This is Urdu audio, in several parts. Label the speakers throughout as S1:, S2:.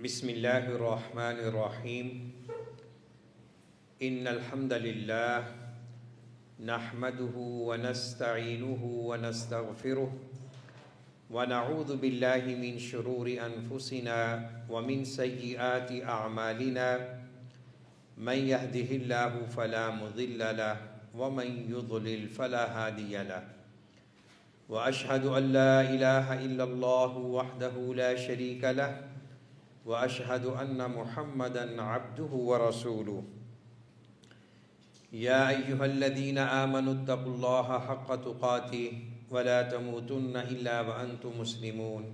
S1: بسم اللہ الرحمن الرحیم ان الحمد للہ نحمده ونستعینه ونستغفره ونعوذ باللہ من شرور انفسنا ومن سیئات اعمالنا من يهده اللہ فلا مضل له ومن يضلل فلا هادی له واشهد ان لا الہ الا اللہ وحدہ لا شریک له واشهد ان محمدا عبده ورسوله یا ایها الذین آمنوا اتقوا اللہ حق تقاته ولا تموتن الا وانتم مسلمون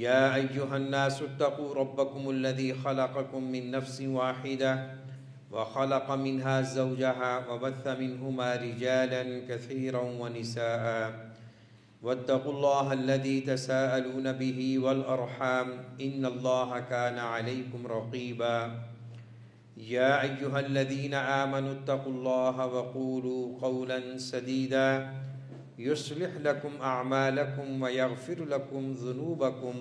S1: یا ایها الناس اتقوا ربکم الذی خلقکم من نفس واحدہ وخلق منها زوجها وبث منهما رجالا كثيرا ونساء واتقوا الله الذي تساءلون به والأرحام إن الله كان عليكم رقيبا يا أيها الذين آمنوا اتقوا الله وقولوا قولا سديدا يصلح لكم أعمالكم ويغفر لكم ذنوبكم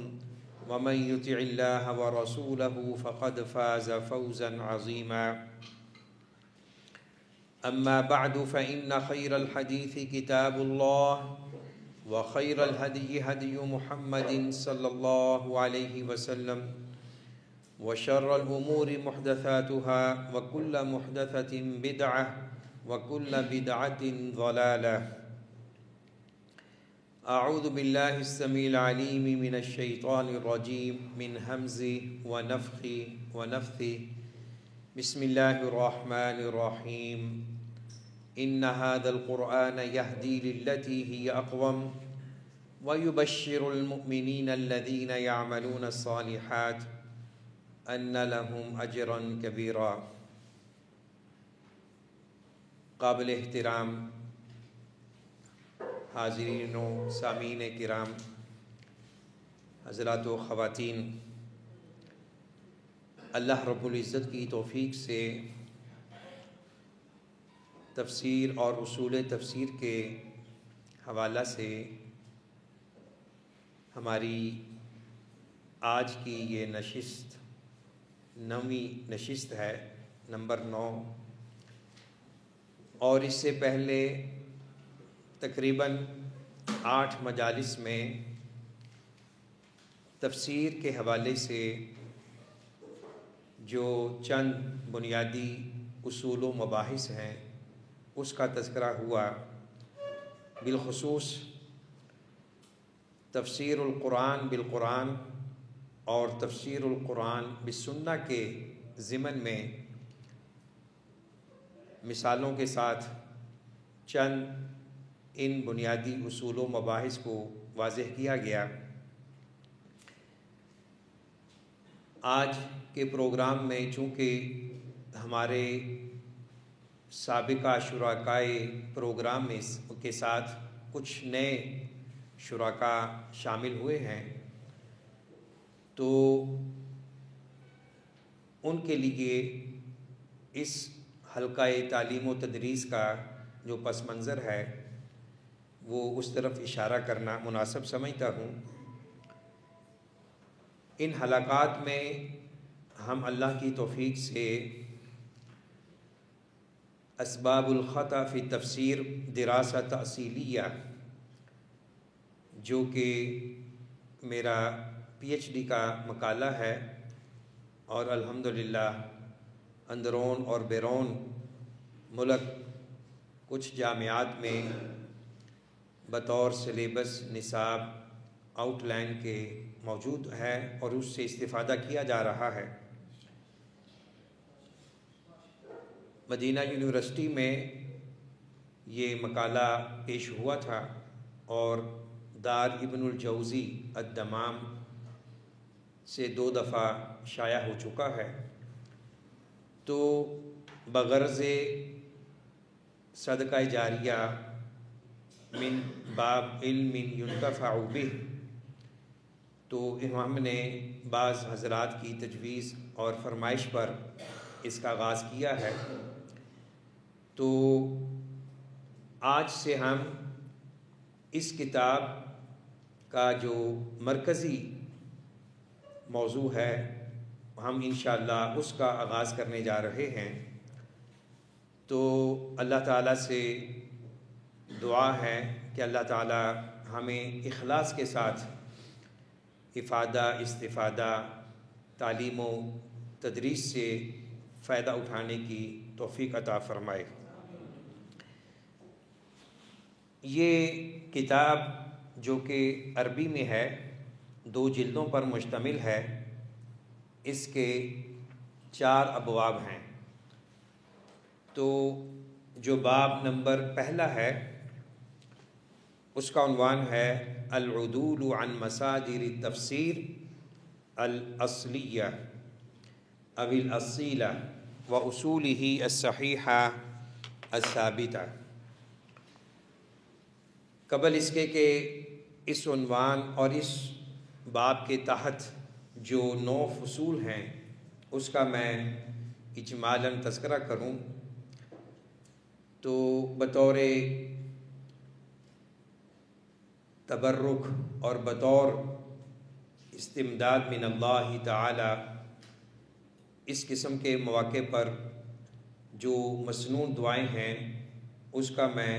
S1: ومن يطع الله ورسوله فقد فاز فوزا عظيما أما بعد فإن خير الحديث كتاب الله وخير الهدي هدي محمد صلى الله عليه وسلم وشر الأمور محدثاتها وكل محدثة بدعة وكل بدعة ضلالة أعوذ بالله السميع العليم من الشيطان الرجيم من همزه ونفخه ونفثه بسم الله الرحمن الرحيم إن هذا القرآن يهدي للتي هي أقوم ويبشر المؤمنين الذين يعملون الصالحات أن لهم أجرا كبيرا۔ قابل احترام حاضرین و سامعین کرام، حضرات و خواتین، اللہ رب العزت کی توفیق سے تفسیر اور اصول تفسیر کے حوالہ سے ہماری آج کی یہ نشست 9ویں نشست ہے، نمبر 9، اور اس سے پہلے تقریباً 8 مجالس میں تفسیر کے حوالے سے جو چند بنیادی اصول و مباحث ہیں اس کا تذکرہ ہوا۔ بالخصوص تفسیر القرآن بالقرآن اور تفسیر القرآن بالسنہ کے ضمن میں مثالوں کے ساتھ چند ان بنیادی اصول و مباحث کو واضح کیا گیا۔ آج کے پروگرام میں چونکہ ہمارے سابقہ شرکائے پروگرام کے ساتھ کچھ نئے شرکاء شامل ہوئے ہیں، تو ان کے لیے اس حلقہ تعلیم و تدریس کا جو پس منظر ہے وہ اس طرف اشارہ کرنا مناسب سمجھتا ہوں۔ ان حلقات میں ہم اللہ کی توفیق سے اسباب الخطأ فی تفسیر دراسہ تأصیلیہ، جو کہ میرا PhD کا مقالہ ہے، اور الحمدللہ اندرون اور بیرون ملک کچھ جامعات میں بطور سلیبس نصاب آؤٹ لائن کے موجود ہے اور اس سے استفادہ کیا جا رہا ہے۔ مدینہ یونیورسٹی میں یہ مقالہ پیش ہوا تھا اور دار ابن الجوزی الدمام سے 2 دفعہ شائع ہو چکا ہے۔ تو بغرض صدقہ جاریہ من باب علم ينتفع به، تو ہم نے بعض حضرات کی تجویز اور فرمائش پر اس کا آغاز کیا ہے۔ تو آج سے ہم اس کتاب کا جو مرکزی موضوع ہے، ہم انشاءاللہ اس کا آغاز کرنے جا رہے ہیں۔ تو اللہ تعالیٰ سے دعا ہے کہ اللہ تعالیٰ ہمیں اخلاص کے ساتھ افادہ، استفادہ، تعلیم و تدریس سے فائدہ اٹھانے کی توفیق عطا فرمائے۔ یہ کتاب جو کہ عربی میں ہے، 2 جلدوں پر مشتمل ہے، اس کے 4 ابواب ہیں۔ تو جو باب نمبر پہلا ہے اس کا عنوان ہے العدول عن مصادر التفسیر الاصلیہ او الاصیلہ واصولہ الصحیحہ الثابتہ۔ قبل اس کے کہ اس عنوان اور اس باب کے تحت جو 9 فصول ہیں اس کا میں اجمالاً تذکرہ کروں تو بطور تبرک اور بطور استمداد من اللہ تعالی اس قسم کے مواقع پر جو مسنون دعائیں ہیں اس کا میں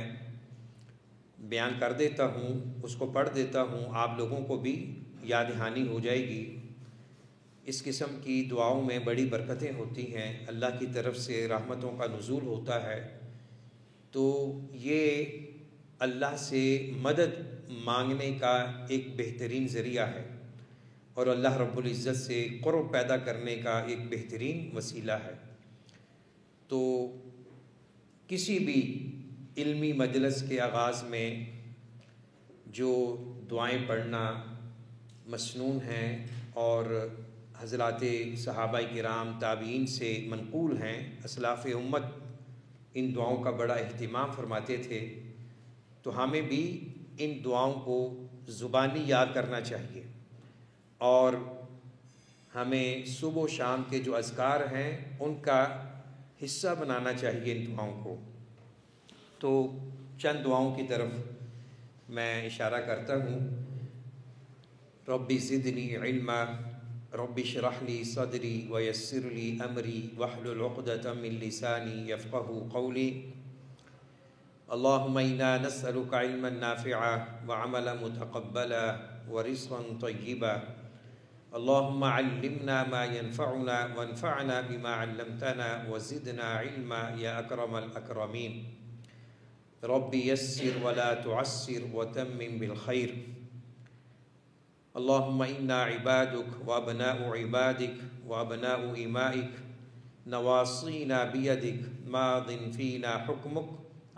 S1: بیان کر دیتا ہوں، اس کو پڑھ دیتا ہوں، آپ لوگوں کو بھی یاد دہانی ہو جائے گی۔ اس قسم کی دعاؤں میں بڑی برکتیں ہوتی ہیں، اللہ کی طرف سے رحمتوں کا نزول ہوتا ہے، تو یہ اللہ سے مدد مانگنے کا ایک بہترین ذریعہ ہے اور اللہ رب العزت سے قرب پیدا کرنے کا ایک بہترین وسیلہ ہے۔ تو کسی بھی علمی مجلس کے آغاز میں جو دعائیں پڑھنا مسنون ہیں اور حضرات صحابہ کرام تابعین سے منقول ہیں، اسلاف امت ان دعاؤں کا بڑا اہتمام فرماتے تھے، تو ہمیں بھی ان دعاؤں کو زبانی یاد کرنا چاہیے اور ہمیں صبح و شام کے جو اذکار ہیں ان کا حصہ بنانا چاہیے ان دعاؤں کو۔ تو چند دعاؤں کی طرف میں اشارہ کرتا ہوں۔ رب زدنی علما، رب اشرح لی صدری ویسر لی امری واحلل عقدۃ من لسانی یفقهوا قولی۔ اللهم انا نسألك علما نافعا وعملا متقبلا ورزقا طيبا۔ اللهم علمنا ما ينفعنا وانفعنا بما علمتنا وزدنا علما يا اکرم الاکرمین۔ رب یسر ولا تعسر وتمم بالخیر۔ اللهم انا عبادك وابناء عبادك وابناء امائك نواصينا بيدك ماض فينا حكمك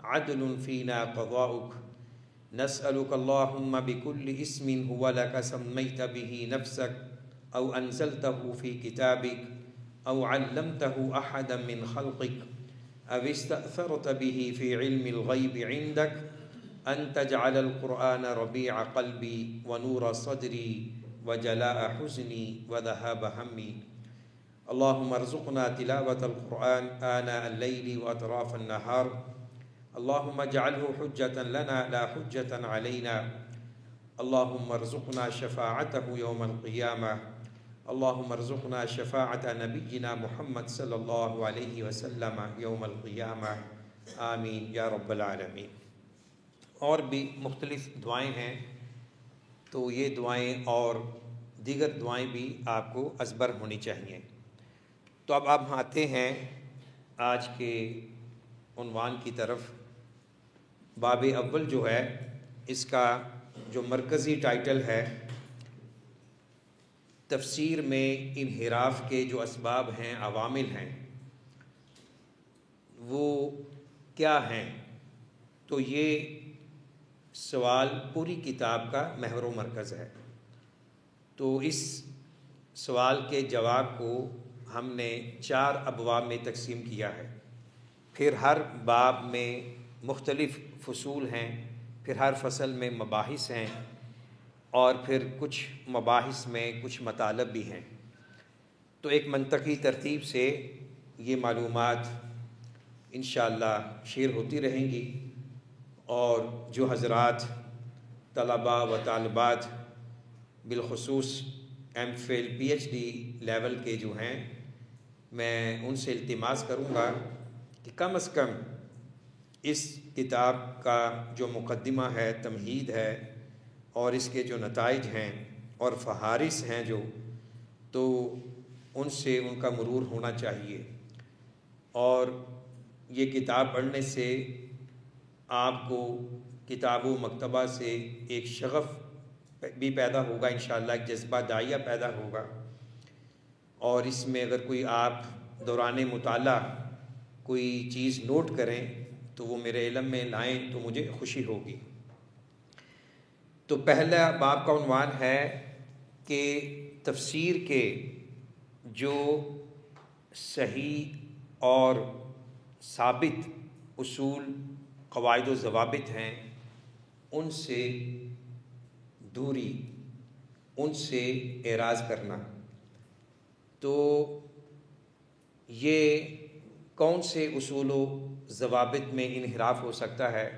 S1: عدل فينا قضاؤك۔ نسألك اللهم بكل اسم هو لك سميت به نفسك أو أنزلته في كتابك أو علمته أحدا من خلقك أو استأثرت به في علم الغيب عندك أن تجعل القرآن ربيع قلبي ونور صدري وجلاء حزني وذهاب همي۔ اللهم ارزقنا تلاوة القرآن آناء الليل وأطراف النهار۔ اللهم اجعله حجة لنا لا حجة علينا۔ اللهم ارزقنا شفاعته يوم القيامة۔ اللهم ارزقنا شفاعة نبينا محمد صلی اللہ علیہ وسلم یوم القیامة، آمین یا رب العالمین۔ اور بھی مختلف دعائیں ہیں، تو یہ دعائیں اور دیگر دعائیں بھی آپ کو ازبر ہونی چاہیے۔ تو اب آپ آتے ہیں آج کے عنوان کی طرف۔ باب اول جو ہے اس کا جو مرکزی ٹائٹل ہے تفسیر میں انحراف کے جو اسباب ہیں، عوامل ہیں، وہ کیا ہیں؟ تو یہ سوال پوری کتاب کا محور و مرکز ہے۔ تو اس سوال کے جواب کو ہم نے 4 ابواب میں تقسیم کیا ہے۔ پھر ہر باب میں مختلف فصول ہیں، پھر ہر فصل میں مباحث ہیں، اور پھر کچھ مباحث میں کچھ مطالب بھی ہیں۔ تو ایک منطقی ترتیب سے یہ معلومات انشاءاللہ شیئر ہوتی رہیں گی، اور جو حضرات طلباء و طالبات بالخصوص M Phil P H D level کے جو ہیں، میں ان سے التماس کروں گا کہ کم از کم اس کتاب کا جو مقدمہ ہے، تمہید ہے، اور اس کے جو نتائج ہیں اور فہارس ہیں تو ان سے ان کا مرور ہونا چاہیے، اور یہ کتاب پڑھنے سے آپ کو کتاب و مکتبہ سے ایک شغف بھی پیدا ہوگا، انشاءاللہ ایک جذبہ داعیہ پیدا ہوگا، اور اس میں اگر کوئی آپ دوران مطالعہ کوئی چیز نوٹ کریں تو وہ میرے علم میں لائیں تو مجھے خوشی ہوگی۔ تو پہلا باب کا عنوان ہے کہ تفسیر کے جو صحیح اور ثابت اصول، قواعد و ضوابط ہیں، ان سے دوری، ان سے اعراض کرنا۔ تو یہ کون سے اصول و ضوابط میں انحراف ہو سکتا ہے؟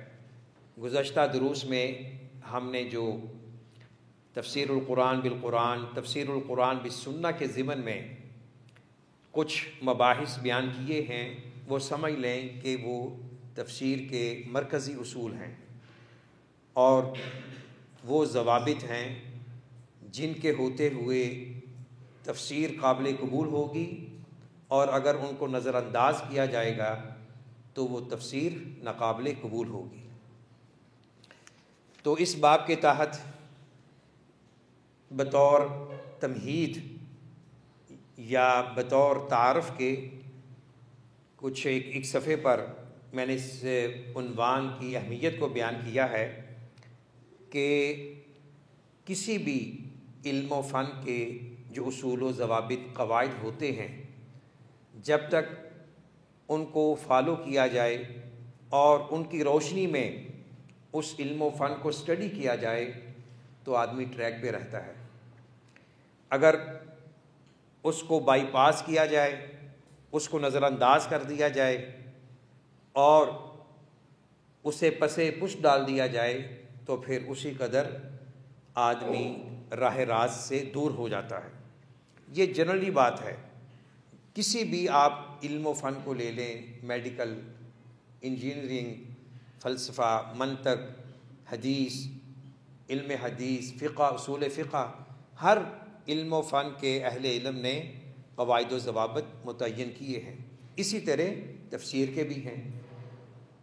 S1: گزشتہ دروس میں ہم نے جو تفسیر القرآن بالقرآن، تفسیر القرآن بالسنہ کے ضمن میں کچھ مباحث بیان کیے ہیں، وہ سمجھ لیں کہ وہ تفسیر کے مرکزی اصول ہیں، اور وہ ضوابط ہیں جن کے ہوتے ہوئے تفسیر قابل قبول ہوگی، اور اگر ان کو نظر انداز کیا جائے گا تو وہ تفسیر ناقابل قبول ہوگی۔ تو اس باب کے تحت بطور تمہید یا بطور تعارف کے کچھ ایک صفحے پر میں نے اس عنوان کی اہمیت کو بیان کیا ہے کہ کسی بھی علم و فن کے جو اصول و ضوابط، قواعد ہوتے ہیں، جب تک ان کو فالو کیا جائے اور ان کی روشنی میں اس علم و فن کو اسٹڈی کیا جائے تو آدمی ٹریک پہ رہتا ہے۔ اگر اس کو بائی پاس کیا جائے، اس کو نظر انداز کر دیا جائے اور اسے پسے پش ڈال دیا جائے تو پھر اسی قدر آدمی راہ راست سے دور ہو جاتا ہے۔ یہ جنرلی بات ہے، کسی بھی آپ علم و فن کو لے لیں، میڈیکل، انجینئرنگ، فلسفہ، منطق، حدیث، علم حدیث، فقہ، اصول فقہ، ہر علم و فن کے اہل علم نے قواعد و ضوابط متعین کیے ہیں، اسی طرح تفسیر کے بھی ہیں۔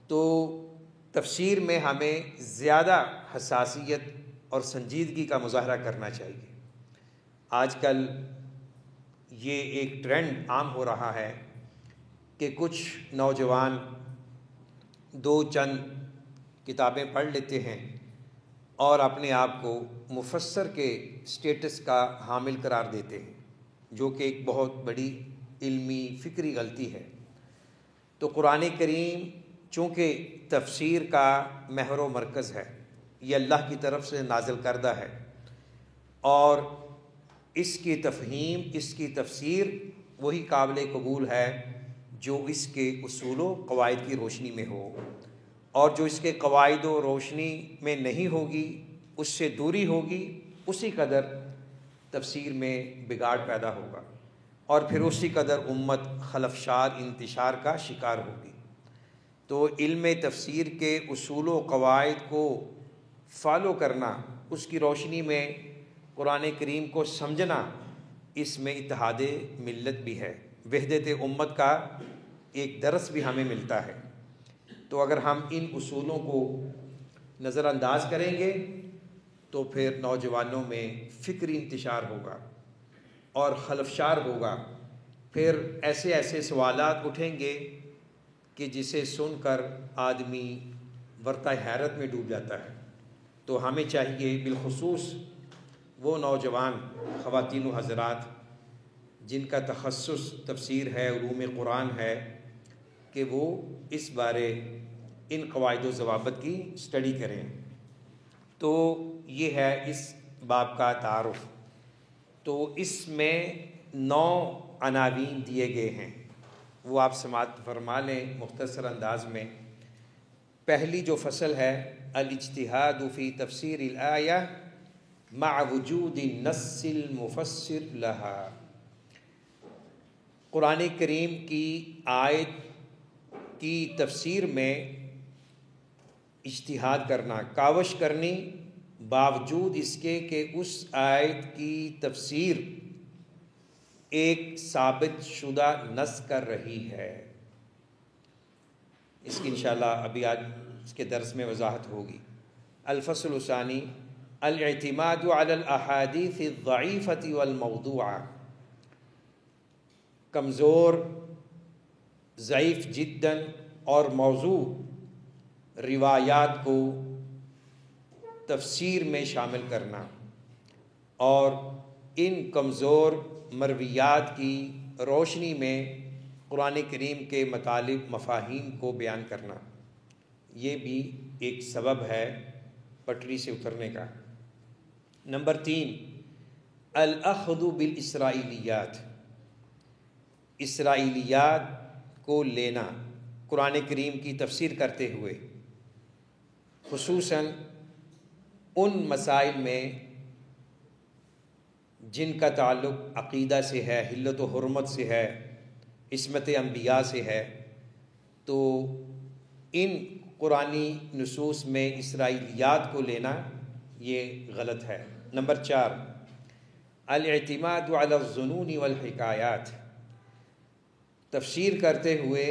S1: تو تفسیر میں ہمیں زیادہ حساسیت اور سنجیدگی کا مظاہرہ کرنا چاہیے۔ آج کل یہ ایک ٹرینڈ عام ہو رہا ہے کہ کچھ نوجوان دو چند کتابیں پڑھ لیتے ہیں اور اپنے آپ کو مفسر کے سٹیٹس کا حامل قرار دیتے ہیں، جو کہ ایک بہت بڑی علمی فکری غلطی ہے۔ تو قرآن کریم چونکہ تفسیر کا محور و مرکز ہے، یہ اللہ کی طرف سے نازل کردہ ہے، اور اس کی تفہیم، اس کی تفسیر وہی قابل قبول ہے جو اس کے اصول و قواعد کی روشنی میں ہو، اور جو اس کے قواعد و روشنی میں نہیں ہوگی، اس سے دوری ہوگی، اسی قدر تفسیر میں بگاڑ پیدا ہوگا، اور پھر اسی قدر امت خلفشار، انتشار کا شکار ہوگی۔ تو علم تفسیر کے اصول و قواعد کو فالو کرنا، اس کی روشنی میں قرآن کریم کو سمجھنا، اس میں اتحاد ملت بھی ہے، وحدت امت کا ایک درس بھی ہمیں ملتا ہے۔ تو اگر ہم ان اصولوں کو نظر انداز کریں گے تو پھر نوجوانوں میں فکری انتشار ہوگا اور خلفشار ہوگا، پھر ایسے ایسے سوالات اٹھیں گے کہ جسے سن کر آدمی ورطہ حیرت میں ڈوب جاتا ہے۔ تو ہمیں چاہیے، بالخصوص وہ نوجوان خواتین و حضرات جن کا تخصص تفسیر ہے، علوم قرآن ہے، کہ وہ اس بارے ان قواعد و ضوابط کی اسٹڈی کریں۔ تو یہ ہے اس باب کا تعارف۔ تو اس میں 9 عناوین دیے گئے ہیں، وہ آپ سماعت فرما لیں مختصر انداز میں۔ پہلی جو فصل ہے، الاجتہاد فی تفسیر الآیہ مع وجود النص المفسر لها۔ قرآن کریم کی آیت کی تفسیر میں اجتہاد کرنا، کاوش کرنی، باوجود اس کے کہ اس آیت کی تفسیر ایک ثابت شدہ نص کر رہی ہے۔ اس کی انشاءاللہ ابھی آج اس کے درس میں وضاحت ہوگی۔ الفصل الثانی الاعتماد علی الاحادیث الضعیفۃ والموضوعہ، کمزور، ضعیف جداً اور موضوع روایات کو تفسیر میں شامل کرنا اور ان کمزور مرویات کی روشنی میں قرآن کریم کے مطالب مفاہیم کو بیان کرنا، یہ بھی ایک سبب ہے پٹری سے اترنے کا۔ نمبر 3 الاخذ بالاسرائیلیات، اسرائیلیات کو لینا قرآن کریم کی تفسیر کرتے ہوئے، خصوصاً ان مسائل میں جن کا تعلق عقیدہ سے ہے، حلت و حرمت سے ہے، عصمت انبیاء سے ہے، تو ان قرآنی نصوص میں اسرائیلیات کو لینا یہ غلط ہے۔ نمبر 4 الاعتماد علی الظنون والحکایات، تفسیر کرتے ہوئے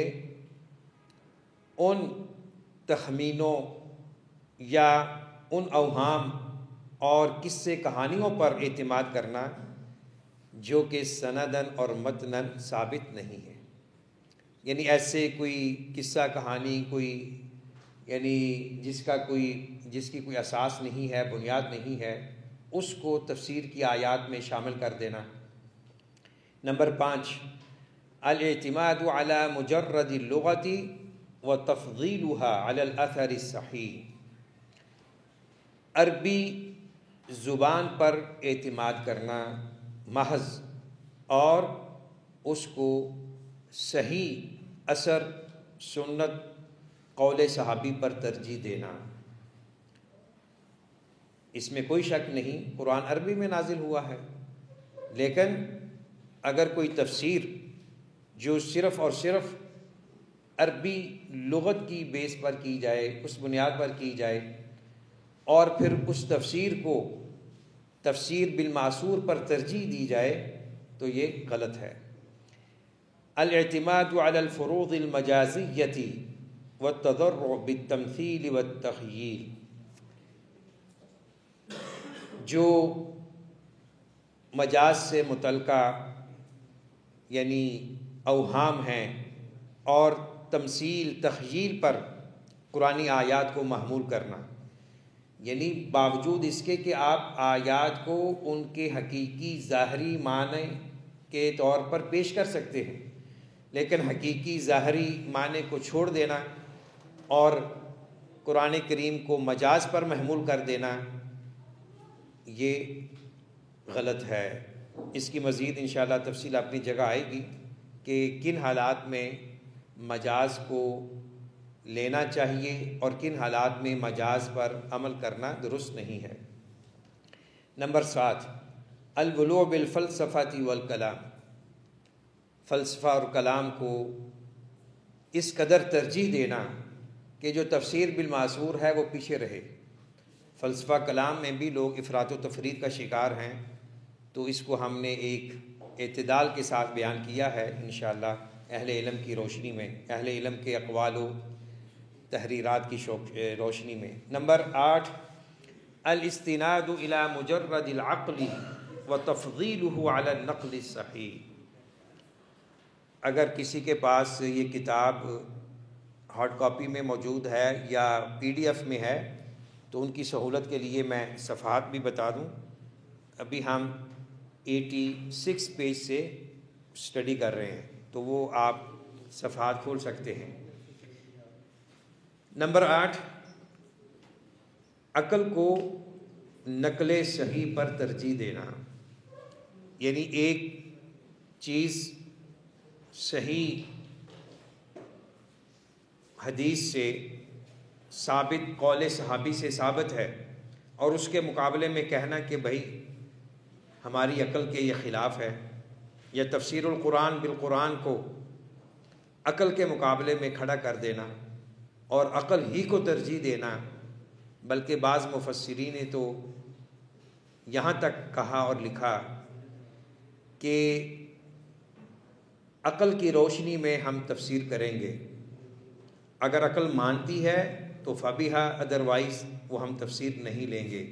S1: ان تخمینوں یا ان اوہام اور قصے کہانیوں پر اعتماد کرنا جو کہ سندن اور متنن ثابت نہیں ہے، یعنی ایسے کوئی قصہ کہانی کوئی یعنی جس کی کوئی اساس نہیں ہے، بنیاد نہیں ہے، اس کو تفسیر کی آیات میں شامل کر دینا۔ نمبر 5 الاعتماد علی مجرد اللغۃ وتفضیلها علی الاثر الصحیح، عربی زبان پر اعتماد کرنا محض اور اس کو صحیح اثر، سنت، قول صحابی پر ترجیح دینا۔ اس میں کوئی شک نہیں، قرآن عربی میں نازل ہوا ہے، لیکن اگر کوئی تفسیر جو صرف اور صرف عربی لغت کی بیس پر کی جائے، اس بنیاد پر کی جائے، اور پھر اس تفسیر کو تفسیر بالمعصور پر ترجیح دی جائے تو یہ غلط ہے۔ الاعتماد علی الفروض المجازیۃ والتضرع بالتمثیل والتخییل، جو مجاز سے متعلقہ یعنی اوہام ہیں اور تمثیل تخییل پر قرآنی آیات کو محمول کرنا، یعنی باوجود اس کے کہ آپ آیات کو ان کے حقیقی ظاہری معنی کے طور پر پیش کر سکتے ہیں، لیکن حقیقی ظاہری معنی کو چھوڑ دینا اور قرآن کریم کو مجاز پر محمول کر دینا یہ غلط ہے۔ اس کی مزید انشاءاللہ تفصیل اپنی جگہ آئے گی کہ کن حالات میں مجاز کو لینا چاہیے اور کن حالات میں مجاز پر عمل کرنا درست نہیں ہے۔ نمبر 7 الغلو بالفلسفہ والکلام، فلسفہ اور کلام کو اس قدر ترجیح دینا کہ جو تفسیر بالمعصور ہے وہ پیچھے رہے۔ فلسفہ کلام میں بھی لوگ افراط و تفرید کا شکار ہیں، تو اس کو ہم نے ایک اعتدال کے ساتھ بیان کیا ہے انشاءاللہ اہل علم کی روشنی میں، اہل علم کے اقوال و تحریرات کی روشنی میں۔ نمبر 8 الاستناد الی مجرد العقل وتفضیلہ علی النقل الصحیح، اگر کسی کے پاس یہ کتاب ہارڈ کاپی میں موجود ہے یا PDF میں ہے تو ان کی سہولت کے لیے میں صفحات بھی بتا دوں۔ ابھی ہم 86 پیج سے اسٹڈی کر رہے ہیں، تو وہ آپ صفحات کھول سکتے ہیں۔ نمبر 8 عقل کو نقل صحیح پر ترجیح دینا، یعنی ایک چیز صحیح حدیث سے ثابت، قول صحابی سے ثابت ہے، اور اس کے مقابلے میں کہنا کہ بھائی ہماری عقل کے یہ خلاف ہے، یا تفسیر القرآن بالقرآن کو عقل کے مقابلے میں کھڑا کر دینا اور عقل ہی کو ترجیح دینا، بلکہ بعض مفسرین نے تو یہاں تک کہا اور لکھا کہ عقل کی روشنی میں ہم تفسیر کریں گے، اگر عقل مانتی ہے تو فبیہا، ادروائز وہ ہم تفسیر نہیں لیں گے۔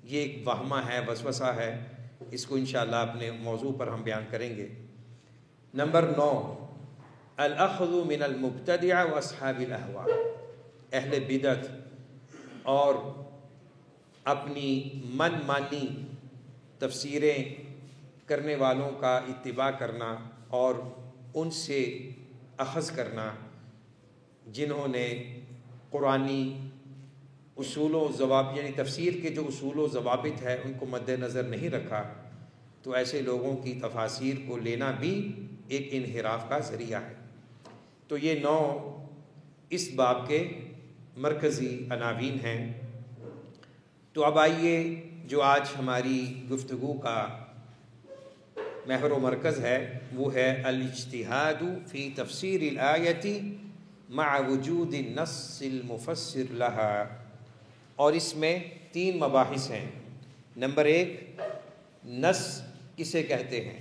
S1: یہ ایک وہمہ ہے، وسوسہ ہے، اس کو انشاءاللہ اپنے موضوع پر ہم بیان کریں گے۔ نمبر 9، الاخذ من المبتدع واصحاب الاہواء، اہل بدعت اور اپنی من مانی تفسیریں کرنے والوں کا اتباع کرنا اور ان سے اخذ کرنا جنہوں نے قرآنی اصول و ضوابط، یعنی تفسیر کے جو اصول و ضوابط ہے ان کو مد نظر نہیں رکھا، تو ایسے لوگوں کی تفاسیر کو لینا بھی ایک انحراف کا ذریعہ ہے۔ تو یہ 9 اس باب کے مرکزی عناوین ہیں۔ تو اب آئیے، جو آج ہماری گفتگو کا محور و مرکز ہے وہ ہے الاجتہاد فی تفسیر الآیت مع وجود النص المفسر لها، اور اس میں 3 مباحث ہیں۔ نمبر 1، نص کسے کہتے ہیں،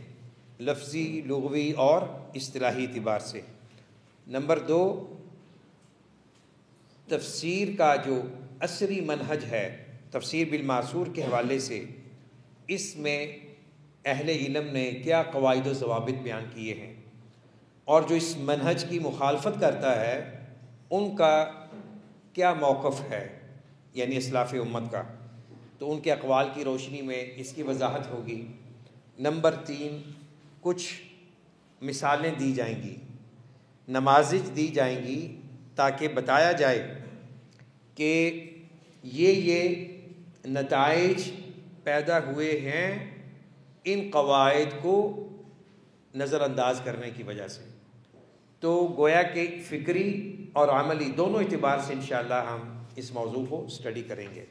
S1: لفظی، لغوی اور اصطلاحی اعتبار سے۔ نمبر 2، تفسیر کا جو عصری منہج ہے تفسیر بالمعصور کے حوالے سے، اس میں اہل علم نے کیا قواعد و ضوابط بیان کیے ہیں، اور جو اس منہج کی مخالفت کرتا ہے ان کا کیا موقف ہے، یعنی اسلاف امت کا، تو ان کے اقوال کی روشنی میں اس کی وضاحت ہوگی۔ نمبر 3، کچھ مثالیں دی جائیں گی، نماذج دی جائیں گی تاکہ بتایا جائے کہ یہ نتائج پیدا ہوئے ہیں ان قواعد کو نظر انداز کرنے کی وجہ سے۔ تو گویا کہ فکری اور عملی دونوں اعتبار سے انشاءاللہ ہم اس موضوع کو اسٹڈی کریں گے۔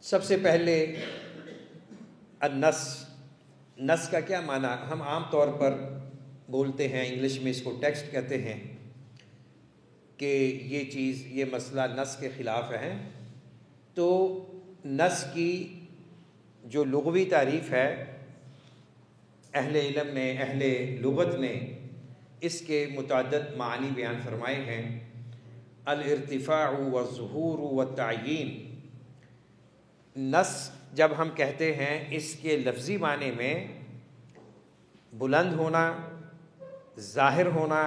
S1: سب سے پہلے النص، نص کا کیا معنی؟ ہم عام طور پر بولتے ہیں، انگلش میں اس کو ٹیکسٹ کہتے ہیں، کہ یہ چیز، یہ مسئلہ نص کے خلاف ہے۔ تو نص کی جو لغوی تعریف ہے، اہل علم نے، اہل لغت نے اس کے متعدد معنی بیان فرمائے ہیں۔ الارتفاع والظہور والتعیین، نص جب ہم کہتے ہیں اس کے لفظی معنی میں بلند ہونا، ظاہر ہونا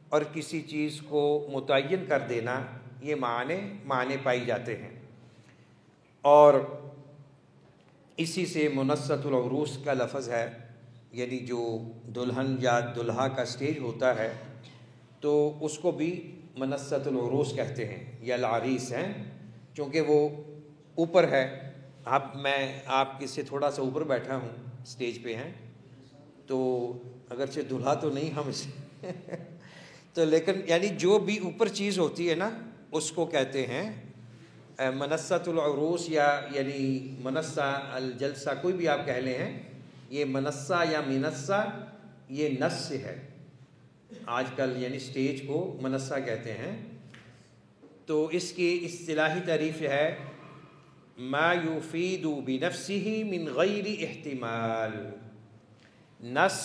S1: اور کسی چیز کو متعین کر دینا، یہ معنی پائی جاتے ہیں۔ اور اسی سے منصت العروس کا لفظ ہے، یعنی جو دلہن یا دلہا کا سٹیج ہوتا ہے تو اس کو بھی منصت العروس کہتے ہیں، یا العریس ہیں، چونکہ وہ اوپر ہے۔ میں آپ کس سے تھوڑا سا اوپر بیٹھا ہوں، سٹیج پہ ہیں، تو اگرچہ دلہا تو نہیں ہم اسے تو لیکن یعنی جو بھی اوپر چیز ہوتی ہے نا اس کو کہتے ہیں منصت العروس، یا یعنی منصہ الجلسہ، کوئی بھی آپ کہہ لیں ہیں۔ یہ منصہ یا منصہ یہ نص سے ہے، آج کل یعنی سٹیج کو منصہ کہتے ہیں۔ تو اس کی اصطلاحی تعریف ہے ما یفید بنفسه من غیر احتمال، نص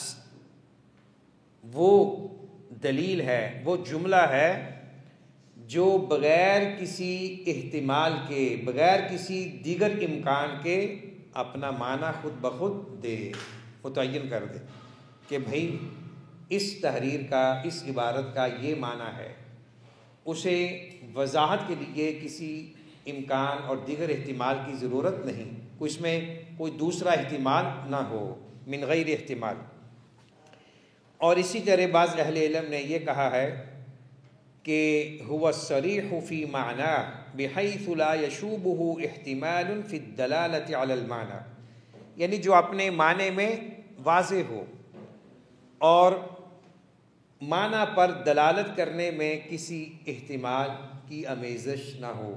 S1: وہ دلیل ہے، وہ جملہ ہے جو بغیر کسی احتمال کے، بغیر کسی دیگر امکان کے اپنا معنی خود بخود دے، متعین کر دے کہ بھئی اس تحریر کا، اس عبارت کا یہ معنی ہے۔ اسے وضاحت کے لیے کسی امکان اور دیگر احتمال کی ضرورت نہیں، اس میں کوئی دوسرا احتمال نہ ہو، من غیر احتمال۔ اور اسی طرح بعض اہل علم نے یہ کہا ہے کہ هو الصریح فی معناه بحیث لا یشوبہ احتمال فی الدلالۃ علی المعنی، یعنی جو اپنے معنی میں واضح ہو اور معنی پر دلالت کرنے میں کسی احتمال کی آمیزش نہ ہو،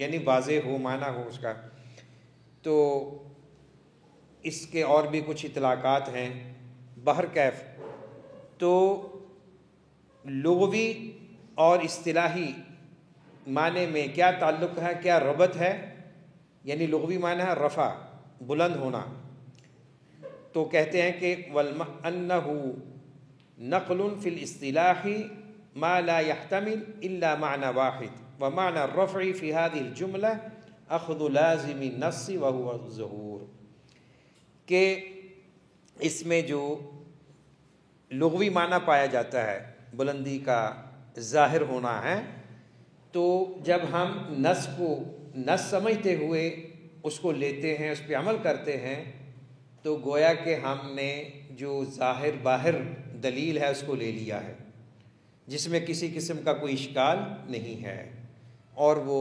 S1: یعنی واضح ہو، معنی ہو اس کا۔ تو اس کے اور بھی کچھ اطلاقات ہیں۔ بہرکیف تو لغوی اور اصطلاحی معنی میں کیا تعلق ہے، کیا ربط ہے؟ یعنی لغوی معنی ہے رفع، بلند ہونا، تو کہتے ہیں کہ أَنَّهُ نقل فی الاصطلاح ما لا يحتمل الا معنى واحد ومعنى الرفع في هذه الجملة اخذ لازم النص وهو الظہور، کہ اس میں جو لغوی معنی پایا جاتا ہے بلندی کا، ظاہر ہونا ہے، تو جب ہم نص کو نص سمجھتے ہوئے اس کو لیتے ہیں، اس پہ عمل کرتے ہیں، تو گویا کہ ہم نے جو ظاہر باہر دلیل ہے اس کو لے لیا ہے، جس میں کسی قسم کا کوئی اشکال نہیں ہے، اور وہ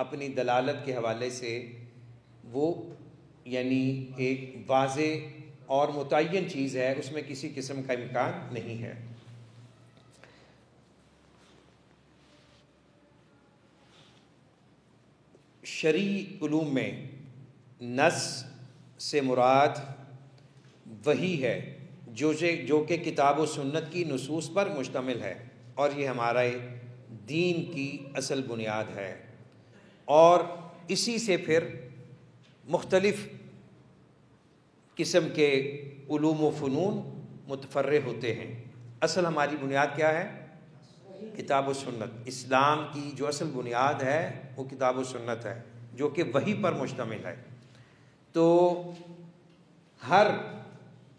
S1: اپنی دلالت کے حوالے سے وہ یعنی ایک واضح اور متعین چیز ہے، اس میں کسی قسم کا امکان نہیں ہے۔ شرعی علوم میں نص سے مراد وحی ہے جو کہ کتاب و سنت کی نصوص پر مشتمل ہے، اور یہ ہمارے دین کی اصل بنیاد ہے، اور اسی سے پھر مختلف قسم کے علوم و فنون متفرع ہوتے ہیں۔ اصل ہماری بنیاد کیا ہے؟ کتاب و سنت۔ اسلام کی جو اصل بنیاد ہے وہ کتاب و سنت ہے، جو کہ وحی پر مشتمل ہے۔ تو ہر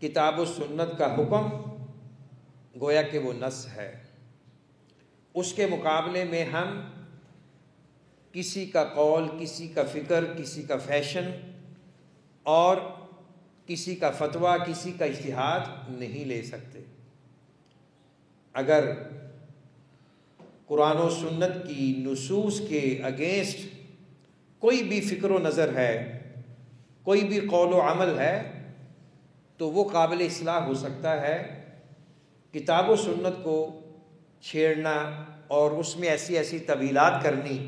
S1: کتاب و سنت کا حکم گویا کہ وہ نص ہے، اس کے مقابلے میں ہم کسی کا قول، کسی کا فکر، کسی کا فیشن اور کسی کا فتویٰ، کسی کا اجتہاد نہیں لے سکتے۔ اگر قرآن و سنت کی نصوص کے اگینسٹ کوئی بھی فکر و نظر ہے، کوئی بھی قول و عمل ہے، تو وہ قابل اصلاح ہو سکتا ہے۔ کتاب و سنت کو چھیڑنا اور اس میں ایسی ایسی تعویلات کرنی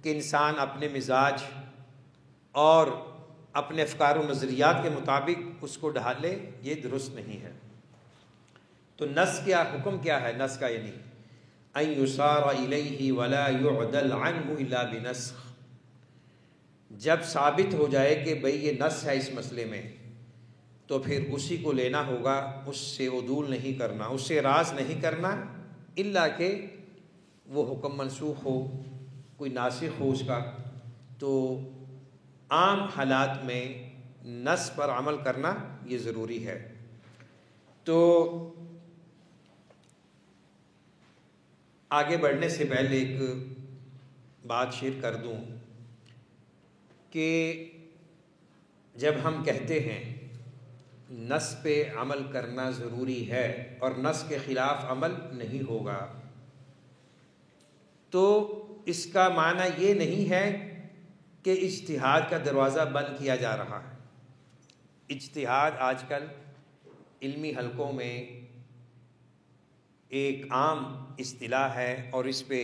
S1: کہ انسان اپنے مزاج اور اپنے افکار و نظریات کے مطابق اس کو ڈھالے، یہ درست نہیں ہے۔ تو نص کیا، حکم کیا ہے نص کا؟ یعنی ان یصار الیہ ولا یعدل عنہ الا بنسخ، جب ثابت ہو جائے کہ بھئی یہ نص ہے اس مسئلے میں، تو پھر اسی کو لینا ہوگا، اس سے عدول نہیں کرنا، اس سے راز نہیں کرنا، الا کہ وہ حکم منسوخ ہو، کوئی ناسخ ہو اس کا۔ تو عام حالات میں نص پر عمل کرنا یہ ضروری ہے۔ تو آگے بڑھنے سے پہلے ایک بات شیئر کر دوں کہ جب ہم کہتے ہیں نص پہ عمل کرنا ضروری ہے اور نص کے خلاف عمل نہیں ہوگا، تو اس کا معنی یہ نہیں ہے کہ اجتہاد کا دروازہ بند کیا جا رہا ہے۔ اجتہاد آج کل علمی حلقوں میں ایک عام اصطلاح ہے، اور اس پہ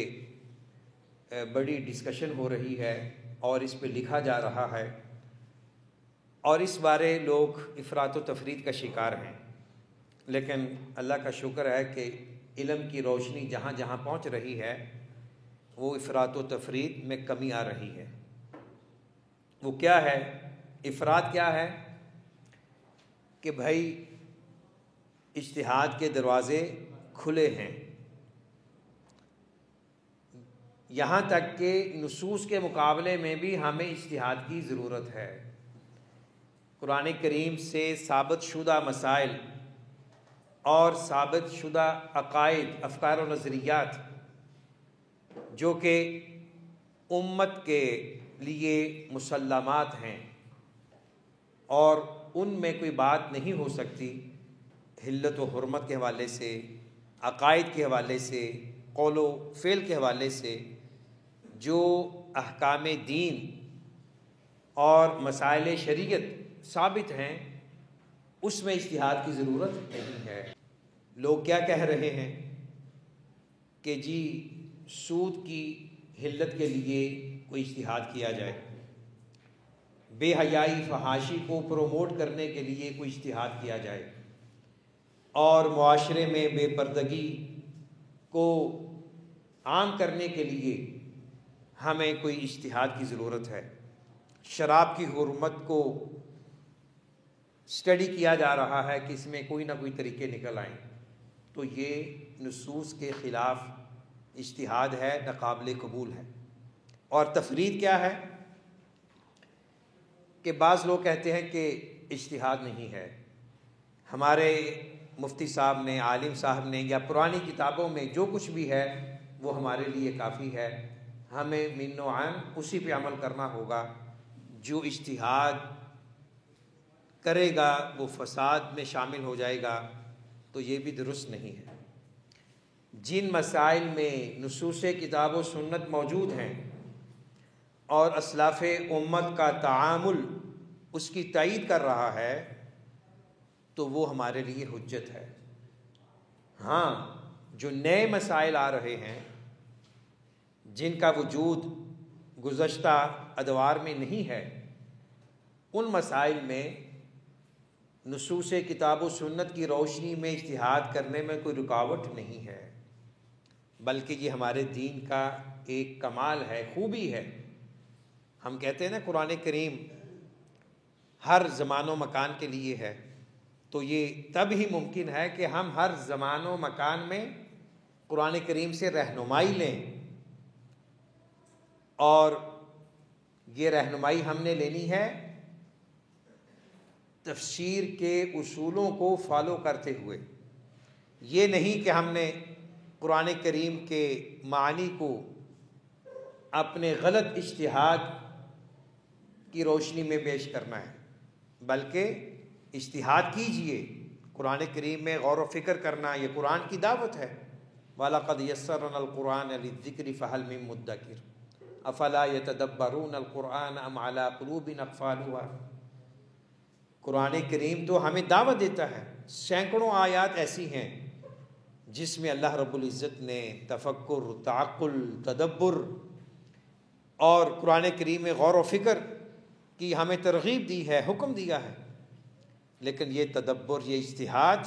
S1: بڑی ڈسکشن ہو رہی ہے، اور اس پہ لکھا جا رہا ہے، اور اس بارے لوگ افراط و تفرید کا شکار ہیں۔ لیکن اللہ کا شکر ہے کہ علم کی روشنی جہاں جہاں پہنچ رہی ہے، وہ افراط و تفرید میں کمی آ رہی ہے۔ وہ کیا ہے؟ افراط کیا ہے؟ کہ بھائی اجتہاد کے دروازے کھلے ہیں، یہاں تک کہ نصوص کے مقابلے میں بھی ہمیں اجتہاد کی ضرورت ہے۔ قرآن کریم سے ثابت شدہ مسائل اور ثابت شدہ عقائد، افکار و نظریات جو کہ امت کے لیے مسلمات ہیں اور ان میں کوئی بات نہیں ہو سکتی، حلت و حرمت کے حوالے سے، عقائد کے حوالے سے، قول و فعل کے حوالے سے، جو احکام دین اور مسائل شریعت ثابت ہیں، اس میں اجتہاد کی ضرورت نہیں ہے۔ لوگ کیا کہہ رہے ہیں کہ جی سود کی حلت کے لیے کوئی اجتہاد کیا جائے، بے حیائی فحاشی کو پروموٹ کرنے کے لیے کوئی اجتہاد کیا جائے، اور معاشرے میں بے پردگی کو عام کرنے کے لیے ہمیں کوئی اجتہاد کی ضرورت ہے۔ شراب کی حرمت کو اسٹڈی کیا جا رہا ہے کہ اس میں کوئی نہ کوئی طریقے نکل آئیں، تو یہ نصوص کے خلاف اجتہاد ہے، ناقابل قبول ہے۔ اور تفرید کیا ہے کہ بعض لوگ کہتے ہیں کہ اجتہاد نہیں ہے، ہمارے مفتی صاحب نے، عالم صاحب نے، یا پرانی کتابوں میں جو کچھ بھی ہے وہ ہمارے لیے کافی ہے، ہمیں من و عن اسی پہ عمل کرنا ہوگا، جو اجتہاد کرے گا وہ فساد میں شامل ہو جائے گا، تو یہ بھی درست نہیں ہے۔ جن مسائل میں نصوص کتاب و سنت موجود ہیں اور اسلاف امت کا تعامل اس کی تائید کر رہا ہے تو وہ ہمارے لیے حجت ہے۔ ہاں، جو نئے مسائل آ رہے ہیں جن کا وجود گزشتہ ادوار میں نہیں ہے، ان مسائل میں نصوص کتاب و سنت کی روشنی میں اجتہاد کرنے میں کوئی رکاوٹ نہیں ہے، بلکہ یہ ہمارے دین کا ایک کمال ہے، خوبی ہے۔ ہم کہتے ہیں نا قرآن کریم ہر زمان و مکان کے لیے ہے، تو یہ تب ہی ممکن ہے کہ ہم ہر زمان و مکان میں قرآن کریم سے رہنمائی لیں، اور یہ رہنمائی ہم نے لینی ہے تفسیر کے اصولوں کو فالو کرتے ہوئے۔ یہ نہیں کہ ہم نے قرآن کریم کے معنی کو اپنے غلط اجتہاد کی روشنی میں پیش کرنا ہے، بلکہ اجتہاد کیجئے، قرآن کریم میں غور و فکر کرنا یہ قرآن کی دعوت ہے۔ وَلَقَدْ يَسَّرْنَا الْقُرْآنَ لِلذِّكْرِ فَهَلْ مِن مُدَّكِرٍ أَفَلَا يَتَدَبَّرُونَ الْقُرْآنَ أَمْ عَلَىٰ قُلُوبٍ أَقْفَالُهَا۔ قرآن کریم تو ہمیں دعوت دیتا ہے، سینکڑوں آیات ایسی ہیں جس میں اللہ رب العزت نے تفکر، تعقل، تدبر اور قرآن کریم میں غور و فکر کی ہمیں ترغیب دی ہے، حکم دیا ہے، لیکن یہ تدبر، یہ اجتہاد،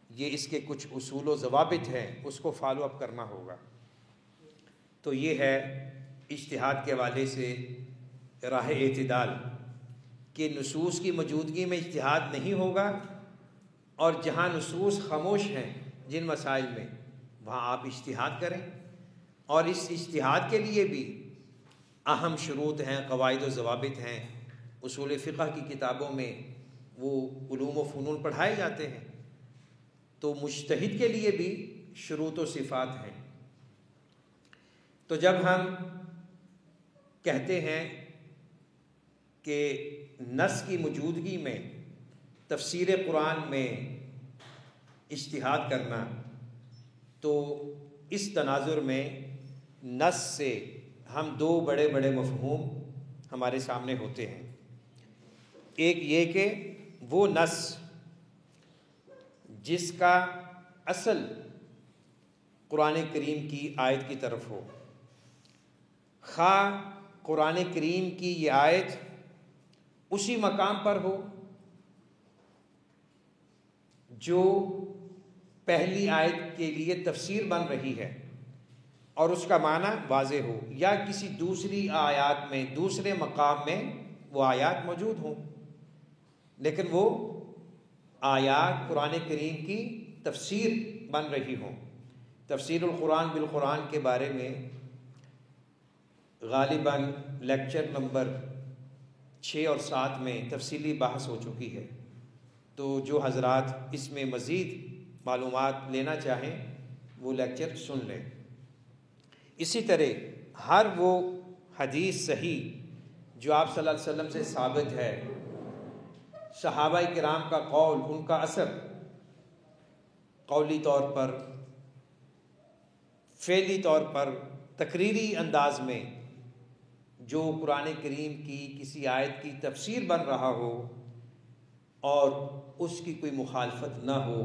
S1: یہ اس کے کچھ اصول و ضوابط ہیں، اس کو فالو اپ کرنا ہوگا۔ تو یہ ہے اجتہاد کے حوالے سے راہ اعتدال، کہ نصوص کی موجودگی میں اجتہاد نہیں ہوگا، اور جہاں نصوص خاموش ہیں جن مسائل میں، وہاں آپ اجتہاد کریں، اور اس اجتہاد کے لیے بھی اہم شروط ہیں، قواعد و ضوابط ہیں، اصول فقہ کی کتابوں میں وہ علوم و فنون پڑھائے جاتے ہیں، تو مجتہد کے لیے بھی شروط و صفات ہیں۔ تو جب ہم کہتے ہیں کہ نص کی موجودگی میں تفسیر قرآن میں اجتہاد کرنا، تو اس تناظر میں نص سے ہم دو بڑے بڑے مفہوم ہمارے سامنے ہوتے ہیں۔ ایک یہ کہ وہ نص جس کا اصل قرآن کریم کی آیت کی طرف ہو، خواہ قرآن کریم کی یہ آیت اسی مقام پر ہو جو پہلی آیت کے لیے تفسیر بن رہی ہے اور اس کا معنی واضح ہو، یا کسی دوسری آیات میں، دوسرے مقام میں وہ آیات موجود ہوں، لیکن وہ آیات قرآن کریم کی تفسیر بن رہی ہوں۔ تفسیر القرآن بالقرآن کے بارے میں غالباً لیکچر نمبر 6 اور 7 میں تفصیلی بحث ہو چکی ہے، تو جو حضرات اس میں مزید معلومات لینا چاہیں وہ لیکچر سن لیں۔ اسی طرح ہر وہ حدیث صحیح جو آپ صلی اللہ علیہ وسلم سے ثابت ہے، صحابہ کرام کا قول، ان کا اثر، قولی طور پر، فعلی طور پر، تقریری انداز میں، جو قرآن کریم کی کسی آیت کی تفسیر بن رہا ہو اور اس کی کوئی مخالفت نہ ہو،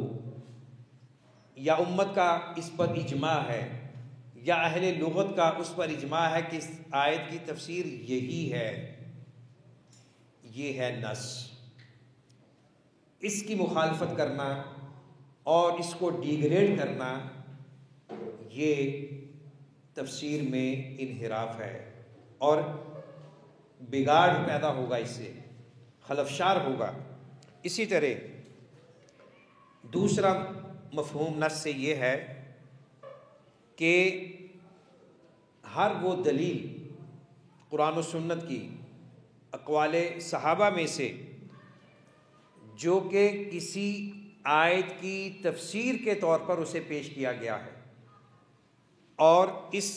S1: یا امت کا اس پر اجماع ہے، یا اہل لغت کا اس پر اجماع ہے کہ اس آیت کی تفسیر یہی ہے، یہ ہے نص۔ اس کی مخالفت کرنا اور اس کو ڈیگریڈ کرنا یہ تفسیر میں انحراف ہے اور بگاڑ پیدا ہوگا، اس سے خلفشار ہوگا۔ اسی طرح دوسرا مفہوم نص سے یہ ہے کہ ہر وہ دلیل قرآن و سنت کی، اقوال صحابہ میں سے جو کہ کسی آیت کی تفسیر کے طور پر اسے پیش کیا گیا ہے، اور اس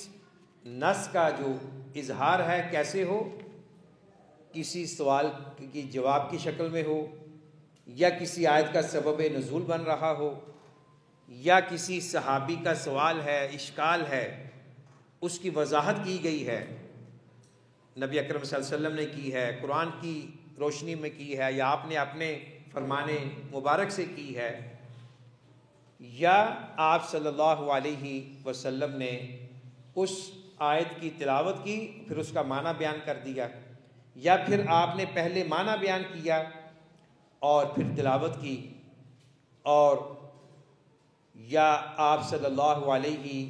S1: نص کا جو اظہار ہے کیسے ہو، کسی سوال کی جواب کی شکل میں ہو، یا کسی آیت کا سبب نزول بن رہا ہو، یا کسی صحابی کا سوال ہے، اشکال ہے، اس کی وضاحت کی گئی ہے، نبی اکرم صلی اللہ علیہ وسلم نے کی ہے، قرآن کی روشنی میں کی ہے، یا آپ نے اپنے فرمان مبارک سے کی ہے، یا آپ صلی اللہ علیہ وسلم نے اس آیت کی تلاوت کی پھر اس کا معنی بیان کر دیا، یا پھر آپ نے پہلے معنی بیان کیا اور پھر تلاوت کی، اور یا آپ صلی اللہ علیہ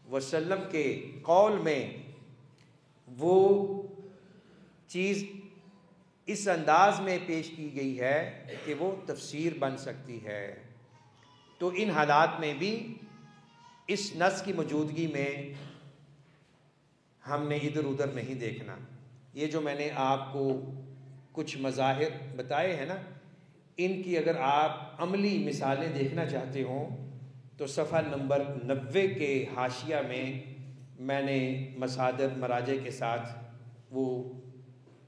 S1: وسلم کے قول میں وہ چیز اس انداز میں پیش کی گئی ہے کہ وہ تفسیر بن سکتی ہے۔ تو ان حالات میں بھی اس نص کی موجودگی میں ہم نے ادھر ادھر نہیں دیکھنا۔ یہ جو میں نے آپ کو کچھ مظاہر بتائے ہیں نا، ان کی اگر آپ عملی مثالیں دیکھنا چاہتے ہوں تو صفحہ نمبر 90 کے حاشیہ میں نے مصادر مراجع کے ساتھ وہ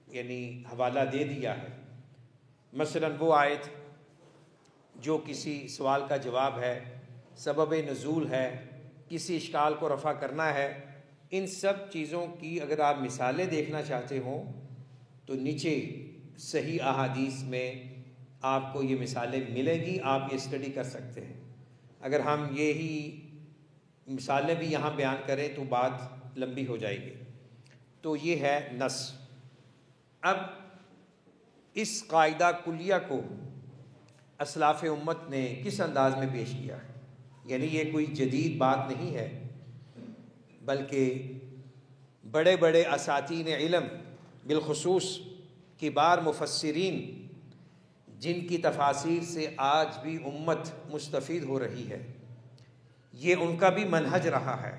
S1: یعنی حوالہ دے دیا ہے۔ مثلا وہ آیت جو کسی سوال کا جواب ہے، سبب نزول ہے، کسی اشکال کو رفع کرنا ہے، ان سب چیزوں کی اگر آپ مثالیں دیکھنا چاہتے ہوں تو نیچے صحیح احادیث میں آپ کو یہ مثالیں ملے گی، آپ یہ اسٹڈی کر سکتے ہیں۔ اگر ہم یہی مثالیں بھی یہاں بیان کریں تو بات لمبی ہو جائے گی۔ تو یہ ہے نص۔ اب اس قاعدہ کلیہ کو اسلاف امت نے کس انداز میں پیش کیا ہے؟ یعنی یہ کوئی جدید بات نہیں ہے، بلکہ بڑے بڑے اساتین علم، بالخصوص کبار مفسرین جن کی تفاسیر سے آج بھی امت مستفید ہو رہی ہے، یہ ان کا بھی منہج رہا ہے۔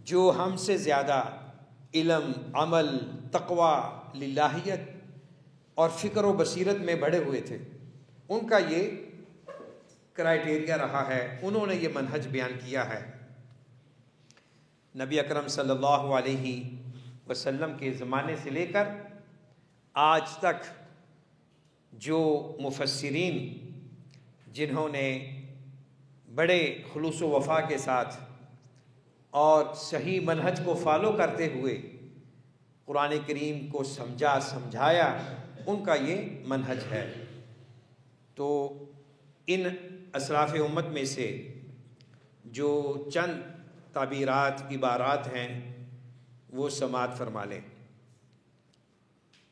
S1: جو ہم سے زیادہ علم، عمل، تقوی، للہیت اور فکر و بصیرت میں بڑھے ہوئے تھے، ان کا یہ کرائیٹیریا رہا ہے، انہوں نے یہ منہج بیان کیا ہے۔ نبی اکرم صلی اللہ علیہ وسلم کے زمانے سے لے کر آج تک جو مفسرین جنہوں نے بڑے خلوص و وفا کے ساتھ اور صحیح منہج کو فالو کرتے ہوئے قرآن کریم کو سمجھایا، ان کا یہ منہج ہے۔ تو ان اسلاف امت میں سے جو چند تعبیرات، عبارات ہیں وہ سماعت فرما لیں۔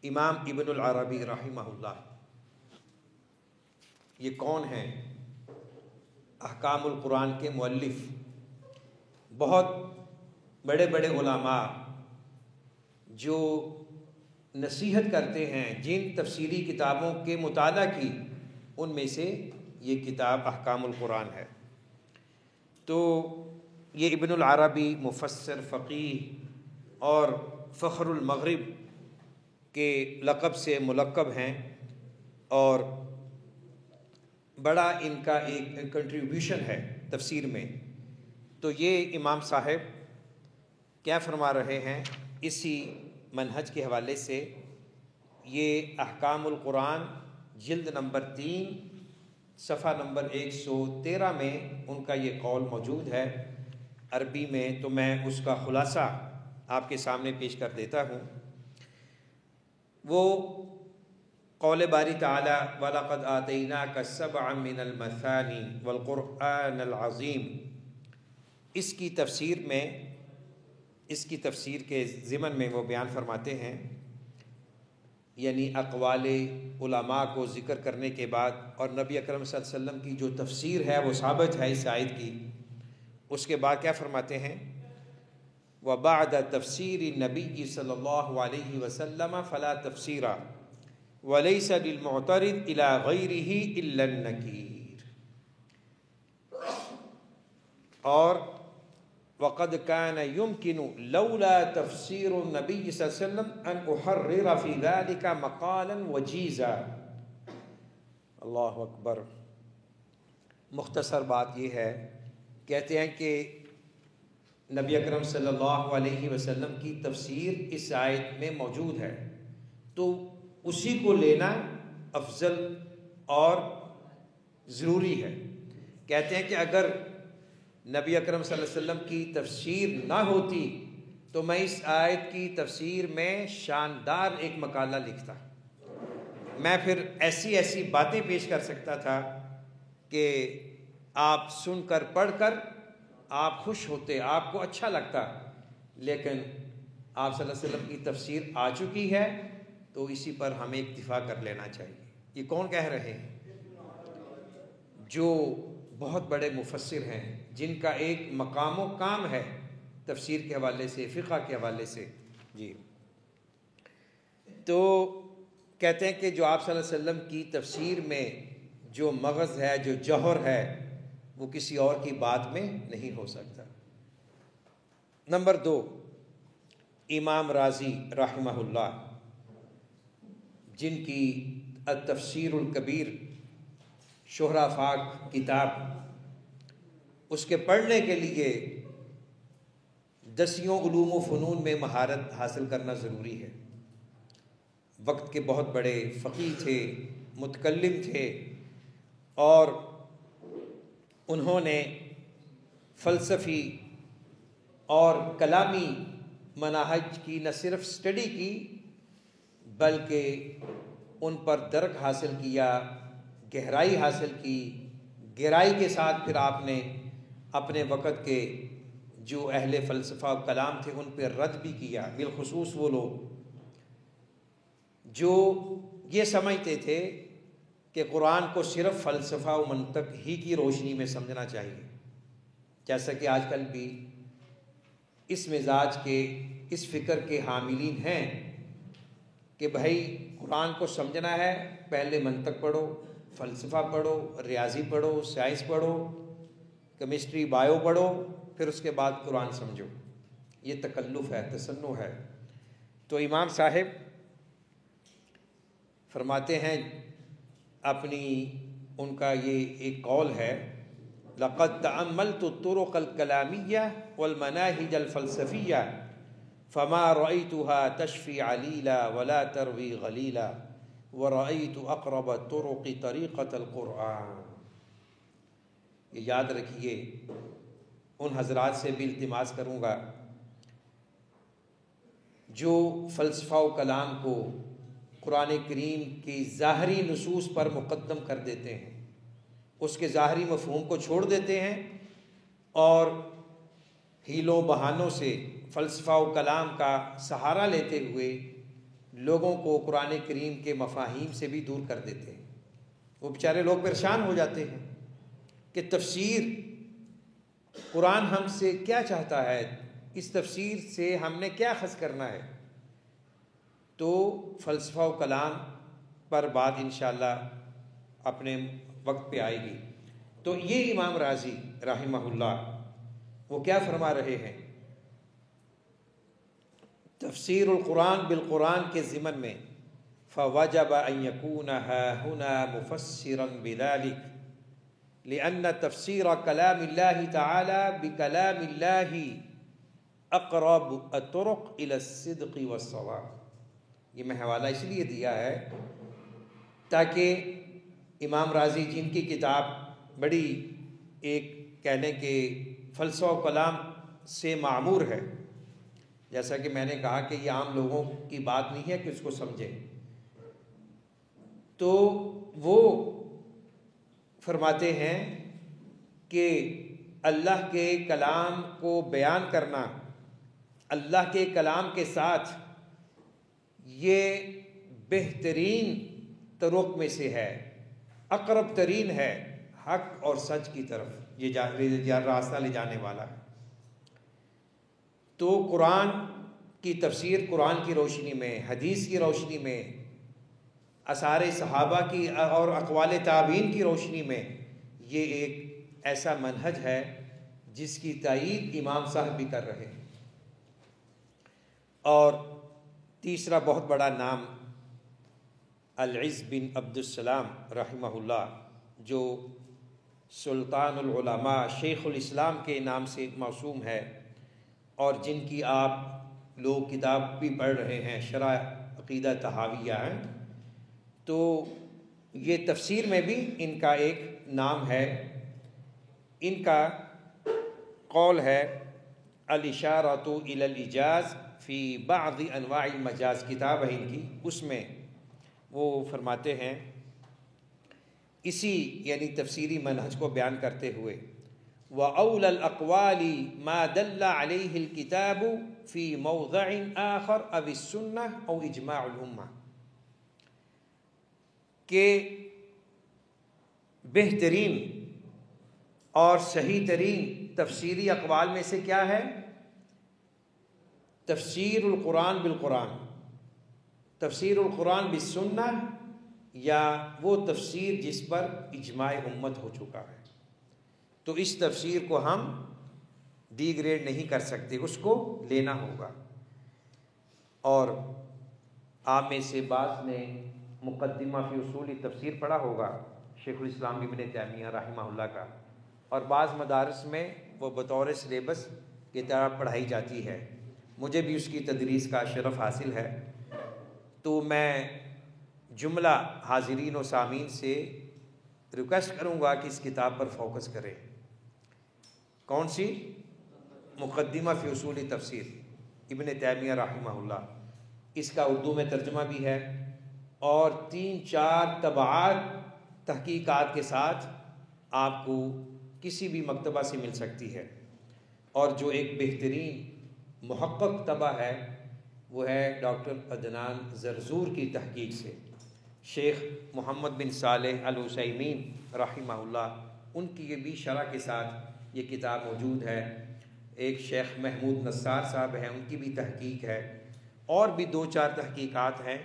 S1: امام ابن العربی رحمہ اللہ، یہ کون ہیں؟ احکام القرآن کے مؤلف، بہت بڑے بڑے علماء جو نصیحت کرتے ہیں جن تفسیری کتابوں کے مطالعہ کی، ان میں سے یہ کتاب احکام القرآن ہے۔ تو یہ ابن العربی مفسر، فقیہ اور فخر المغرب کے لقب سے ملقب ہیں، اور بڑا ان کا ایک کنٹریبیوشن ہے تفسیر میں۔ تو یہ امام صاحب کیا فرما رہے ہیں اسی منہج کے حوالے سے؟ یہ احکام القرآن جلد نمبر 3 صفحہ نمبر 113 میں ان کا یہ قول موجود ہے عربی میں، تو میں اس کا خلاصہ آپ کے سامنے پیش کر دیتا ہوں۔ وہ قول باری تعالی وَلَقَدْ آتَيْنَاكَ سَبْعًا مِّنَ الْمَثَانِي وَالْقُرْآنَ الْعَظِيمِ، اس کی تفسیر کے ضمن میں وہ بیان فرماتے ہیں، یعنی اقوال علماء کو ذکر کرنے کے بعد اور نبی اکرم صلی اللہ علیہ وسلم کی جو تفسیر ہے وہ ثابت ہے اس آیت کی، اس کے بعد کیا فرماتے ہیں؟ وَبَعْدَ تَفْسِيرِ النَّبِيِّ صلی اللہ علیہ وسلم فَلَا تَفْسِيرَ وَلَيْسَ لِلْمُعْتَرِضِ إِلَىٰ غَيْرِهِ إِلَّا النَّكِيرُ، اور وَقَدْ كَانَ يُمْكِنُ لَوْلَا تَفْسِيرُ النَّبِيِّ صلی اللہ علیہ وسلم أَنْ أُحَرِّرَ فِي ذَلِكَ مَقَالًا وَجِيزًا۔ اللہ اکبر۔ مختصر بات یہ ہے، کہتے ہیں کہ نبی اکرم صلی اللہ علیہ وسلم کی تفسیر اس آیت میں موجود ہے، تو اسی کو لینا افضل اور ضروری ہے۔ کہتے ہیں کہ اگر نبی اکرم صلی اللہ علیہ وسلم کی تفسیر نہ ہوتی تو میں اس آیت کی تفسیر میں شاندار ایک مقالہ لکھتا، میں پھر ایسی باتیں پیش کر سکتا تھا کہ آپ سن کر پڑھ کر آپ خوش ہوتے، آپ کو اچھا لگتا، لیکن آپ صلی اللہ علیہ وسلم کی تفسیر آ چکی ہے تو اسی پر ہمیں اکتفا کر لینا چاہیے۔ یہ کون کہہ رہے ہیں؟ جو بہت بڑے مفسر ہیں، جن کا ایک مقام و کام ہے تفسیر کے حوالے سے، فقہ کے حوالے سے۔ جی، تو کہتے ہیں کہ جو آپ صلی اللہ علیہ وسلم کی تفسیر میں جو مغز ہے، جو جوہر ہے، وہ کسی اور کی بات میں نہیں ہو سکتا۔ نمبر 2، امام رازی رحمہ اللہ، جن کی التفسیر الکبیر شہرہ فاق کتاب، اس کے پڑھنے کے لیے 10 علوم و فنون میں مہارت حاصل کرنا ضروری ہے۔ وقت کے بہت بڑے فقیہ تھے، متکلم تھے، اور انہوں نے فلسفی اور کلامی مناہج کی نہ صرف اسٹڈی کی بلکہ ان پر درک حاصل کیا، گہرائی حاصل کی۔ گہرائی کے ساتھ پھر آپ نے اپنے وقت کے جو اہل فلسفہ و کلام تھے ان پہ رد بھی کیا، بالخصوص وہ لوگ جو یہ سمجھتے تھے کہ قرآن کو صرف فلسفہ و منطق ہی کی روشنی میں سمجھنا چاہیے، جیسا کہ آج کل بھی اس مزاج کے، اس فکر کے حاملین ہیں کہ بھائی قرآن کو سمجھنا ہے، پہلے منطق پڑھو، فلسفہ پڑھو، ریاضی پڑھو، سائنس پڑھو، کیمسٹری بایو پڑھو، پھر اس کے بعد قرآن سمجھو۔ یہ تکلف ہے، تصنع ہے۔ تو امام صاحب فرماتے ہیں، اپنی ان کا یہ ایک قول ہے، لقد تأملت الطرق الكلامية والمناهج الفلسفية فما رأيتها تشفي عليلا ولا تروي غليلا ورأيت أقرب الطرق طريقة القرآن۔ یہ یاد رکھیے، ان حضرات سے بھی التماس کروں گا جو فلسفہ و کلام کو قرآن کریم کی ظاہری نصوص پر مقدم کر دیتے ہیں، اس کے ظاہری مفہوم کو چھوڑ دیتے ہیں اور ہیلوں بہانوں سے فلسفہ و کلام کا سہارا لیتے ہوئے لوگوں کو قرآن کریم کے مفاہیم سے بھی دور کر دیتے ہیں۔ وہ بیچارے لوگ پریشان ہو جاتے ہیں کہ تفسیر، قرآن ہم سے کیا چاہتا ہے، اس تفسیر سے ہم نے کیا اخذ کرنا ہے۔ تو فلسفہ و کلام پر بات انشاءاللہ اپنے وقت پہ آئے گی۔ تو یہ امام رازی رحمہ اللہ وہ کیا فرما رہے ہیں؟ تفسیر القرآن بالقرآن کے ضمن میں فوجب ان يكون هنا مفسرا بذلك لأن تفسير كلام الله تعالى بكلام الله اقرب الطرق الى الصدق والصواب۔ یہ میں حوالہ اس لیے دیا ہے تاکہ امام رازی، جن کی کتاب بڑی ایک کہنے کے فلسفہ و کلام سے معمور ہے، جیسا کہ میں نے کہا کہ یہ عام لوگوں کی بات نہیں ہے کہ اس کو سمجھیں، تو وہ فرماتے ہیں کہ اللہ کے کلام کو بیان کرنا اللہ کے کلام کے ساتھ، یہ بہترین طرق میں سے ہے، اقرب ترین ہے حق اور سچ کی طرف، یہ راستہ لے جانے والا ہے۔ تو قرآن کی تفسیر قرآن کی روشنی میں، حدیث کی روشنی میں، آثار صحابہ کی اور اقوال تابعین کی روشنی میں، یہ ایک ایسا منہج ہے جس کی تائید امام صاحب بھی کر رہے ہیں۔ اور تیسرا بہت بڑا نام العز بن عبد السلام رحمہ اللہ، جو سلطان العلماء شیخ الاسلام کے نام سے موسوم ہے، اور جن کی آپ لوگ کتاب بھی پڑھ رہے ہیں، شرح عقیدہ طحاویہ ہے، تو یہ تفسیر میں بھی ان کا ایک نام ہے۔ ان کا قول ہے الاشارۃ الی الاجاز فی بعض انواع المجاز، کتاب ہے ان کی، اس میں وہ فرماتے ہیں اسی یعنی تفسیری منہج کو بیان کرتے ہوئے، وَأَوْلَى الْأَقْوَالِ مَا دَلَّ عَلَيْهِ الْكِتَابُ فِي مَوْضَعٍ آخَرَ أَوِ السُّنَّةِ أَوْ إِجْمَاعُ الْأُمَّةِ، کہ بہترین اور صحیح ترین تفسیری اقوال میں سے کیا ہے؟ تفسیر القرآن بالقرآن، تفسیر القرآن بالسنہ، یا وہ تفسیر جس پر اجماع امت ہو چکا ہے۔ تو اس تفسیر کو ہم ڈی گریڈ نہیں کر سکتے، اس کو لینا ہوگا۔ اور آپ میں سے بعض نے مقدمہ فی اصول تفسیر پڑھا ہوگا شیخ الاسلام ابن تیمیہ رحمہ اللہ کا، اور بعض مدارس میں وہ بطور سلیبس کی طرح پڑھائی جاتی ہے، مجھے بھی اس کی تدریس کا شرف حاصل ہے۔ تو میں جملہ حاضرین و سامعین سے ریکویسٹ کروں گا کہ اس کتاب پر فوکس کریں۔ کون سی؟ مقدمہ فی اصول تفسیر ابن تیمیہ رحمہ اللہ، اس کا اردو میں ترجمہ بھی ہے، اور 3-4 طبعات تحقیقات کے ساتھ آپ کو کسی بھی مکتبہ سے مل سکتی ہے۔ اور جو ایک بہترین محقق طبع ہے وہ ہے ڈاکٹر عدنان زرزور کی تحقیق سے، شیخ محمد بن صالح العثیمین رحمہ اللہ، ان کی یہ بھی شرح کے ساتھ یہ کتاب موجود ہے۔ ایک شیخ محمود نصار صاحب ہیں، ان کی بھی تحقیق ہے، اور بھی 2-4 تحقیقات ہیں،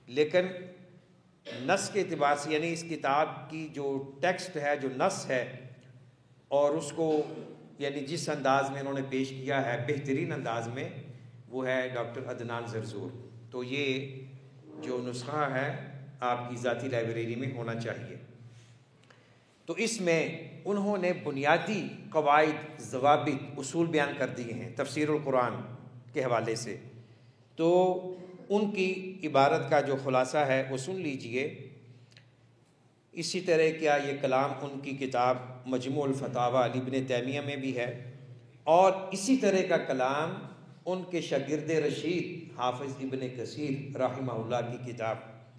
S1: لیکن نص کے اعتبار سے یعنی اس کتاب کی جو ٹیکسٹ ہے، جو نص ہے، اور اس کو یعنی جس انداز میں انہوں نے پیش کیا ہے بہترین انداز میں، وہ ہے ڈاکٹر عدنان زرزور۔ تو یہ جو نسخہ ہے آپ کی ذاتی لائبریری میں ہونا چاہیے۔ تو اس میں انہوں نے بنیادی قواعد، ضوابط، اصول بیان کر دیے ہیں تفسیر القرآن کے حوالے سے۔ تو ان کی عبارت کا جو خلاصہ ہے وہ سن لیجئے۔ اسی طرح کیا یہ کلام ان کی کتاب مجموع الفتاوی لابن تیمیہ میں بھی ہے، اور اسی طرح کا کلام ان کے شاگرد رشید حافظ ابن کثیر رحمہ اللہ کی کتاب،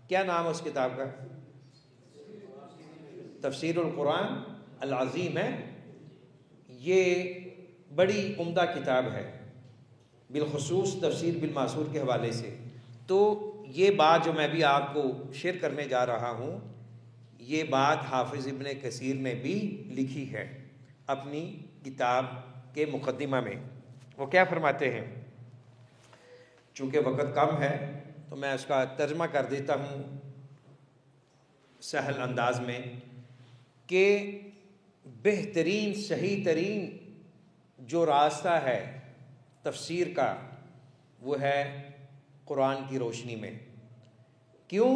S1: کیا نام ہے اس کتاب کا؟ تفسیر القرآن العظیم ہے۔ یہ بڑی عمدہ کتاب ہے، بالخصوص تفسیر بالماثور کے حوالے سے۔ تو یہ بات جو میں بھی آپ کو شیئر کرنے جا رہا ہوں، یہ بات حافظ ابن کثیر نے بھی لکھی ہے اپنی کتاب کے مقدمہ میں۔ وہ کیا فرماتے ہیں؟ چونکہ وقت کم ہے تو میں اس کا ترجمہ کر دیتا ہوں سہل انداز میں، کہ بہترین صحیح ترین جو راستہ ہے تفسیر کا وہ ہے قرآن کی روشنی میں۔ کیوں؟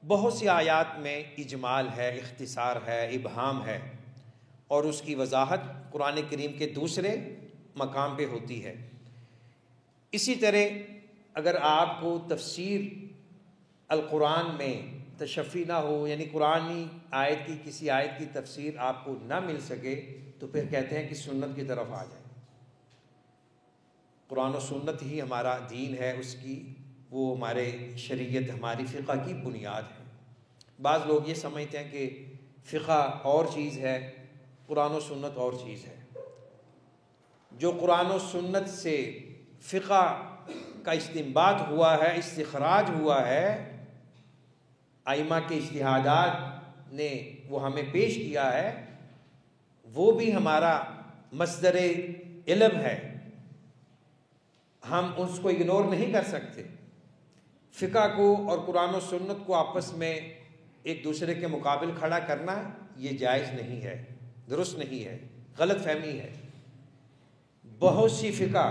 S1: بہت سی آیات میں اجمال ہے، اختصار ہے، ابہام ہے، اور اس کی وضاحت قرآن کریم کے دوسرے مقام پہ ہوتی ہے۔ اسی طرح اگر آپ کو تفسیر القرآن میں تشفی نہ ہو، یعنی قرآنی آیت کی کسی آیت کی تفسیر آپ کو نہ مل سکے، تو پھر کہتے ہیں کہ سنت کی طرف آ جائیں۔ قرآن و سنت ہی ہمارا دین ہے، اس کی وہ ہمارے شریعت، ہماری فقہ کی بنیاد ہے۔ بعض لوگ یہ سمجھتے ہیں کہ فقہ اور چیز ہے قرآن و سنت اور چیز ہے۔ جو قرآن و سنت سے فقہ کا استنباط ہوا ہے، استخراج ہوا ہے، ائمہ کے اجتہادات نے وہ ہمیں پیش کیا ہے، وہ بھی ہمارا مصدر علم ہے، ہم اس کو اگنور نہیں کر سکتے۔ فقہ کو اور قرآن و سنت کو آپس میں ایک دوسرے کے مقابل کھڑا کرنا یہ جائز نہیں ہے، درست نہیں ہے، غلط فہمی ہے۔ بہت سی فقہ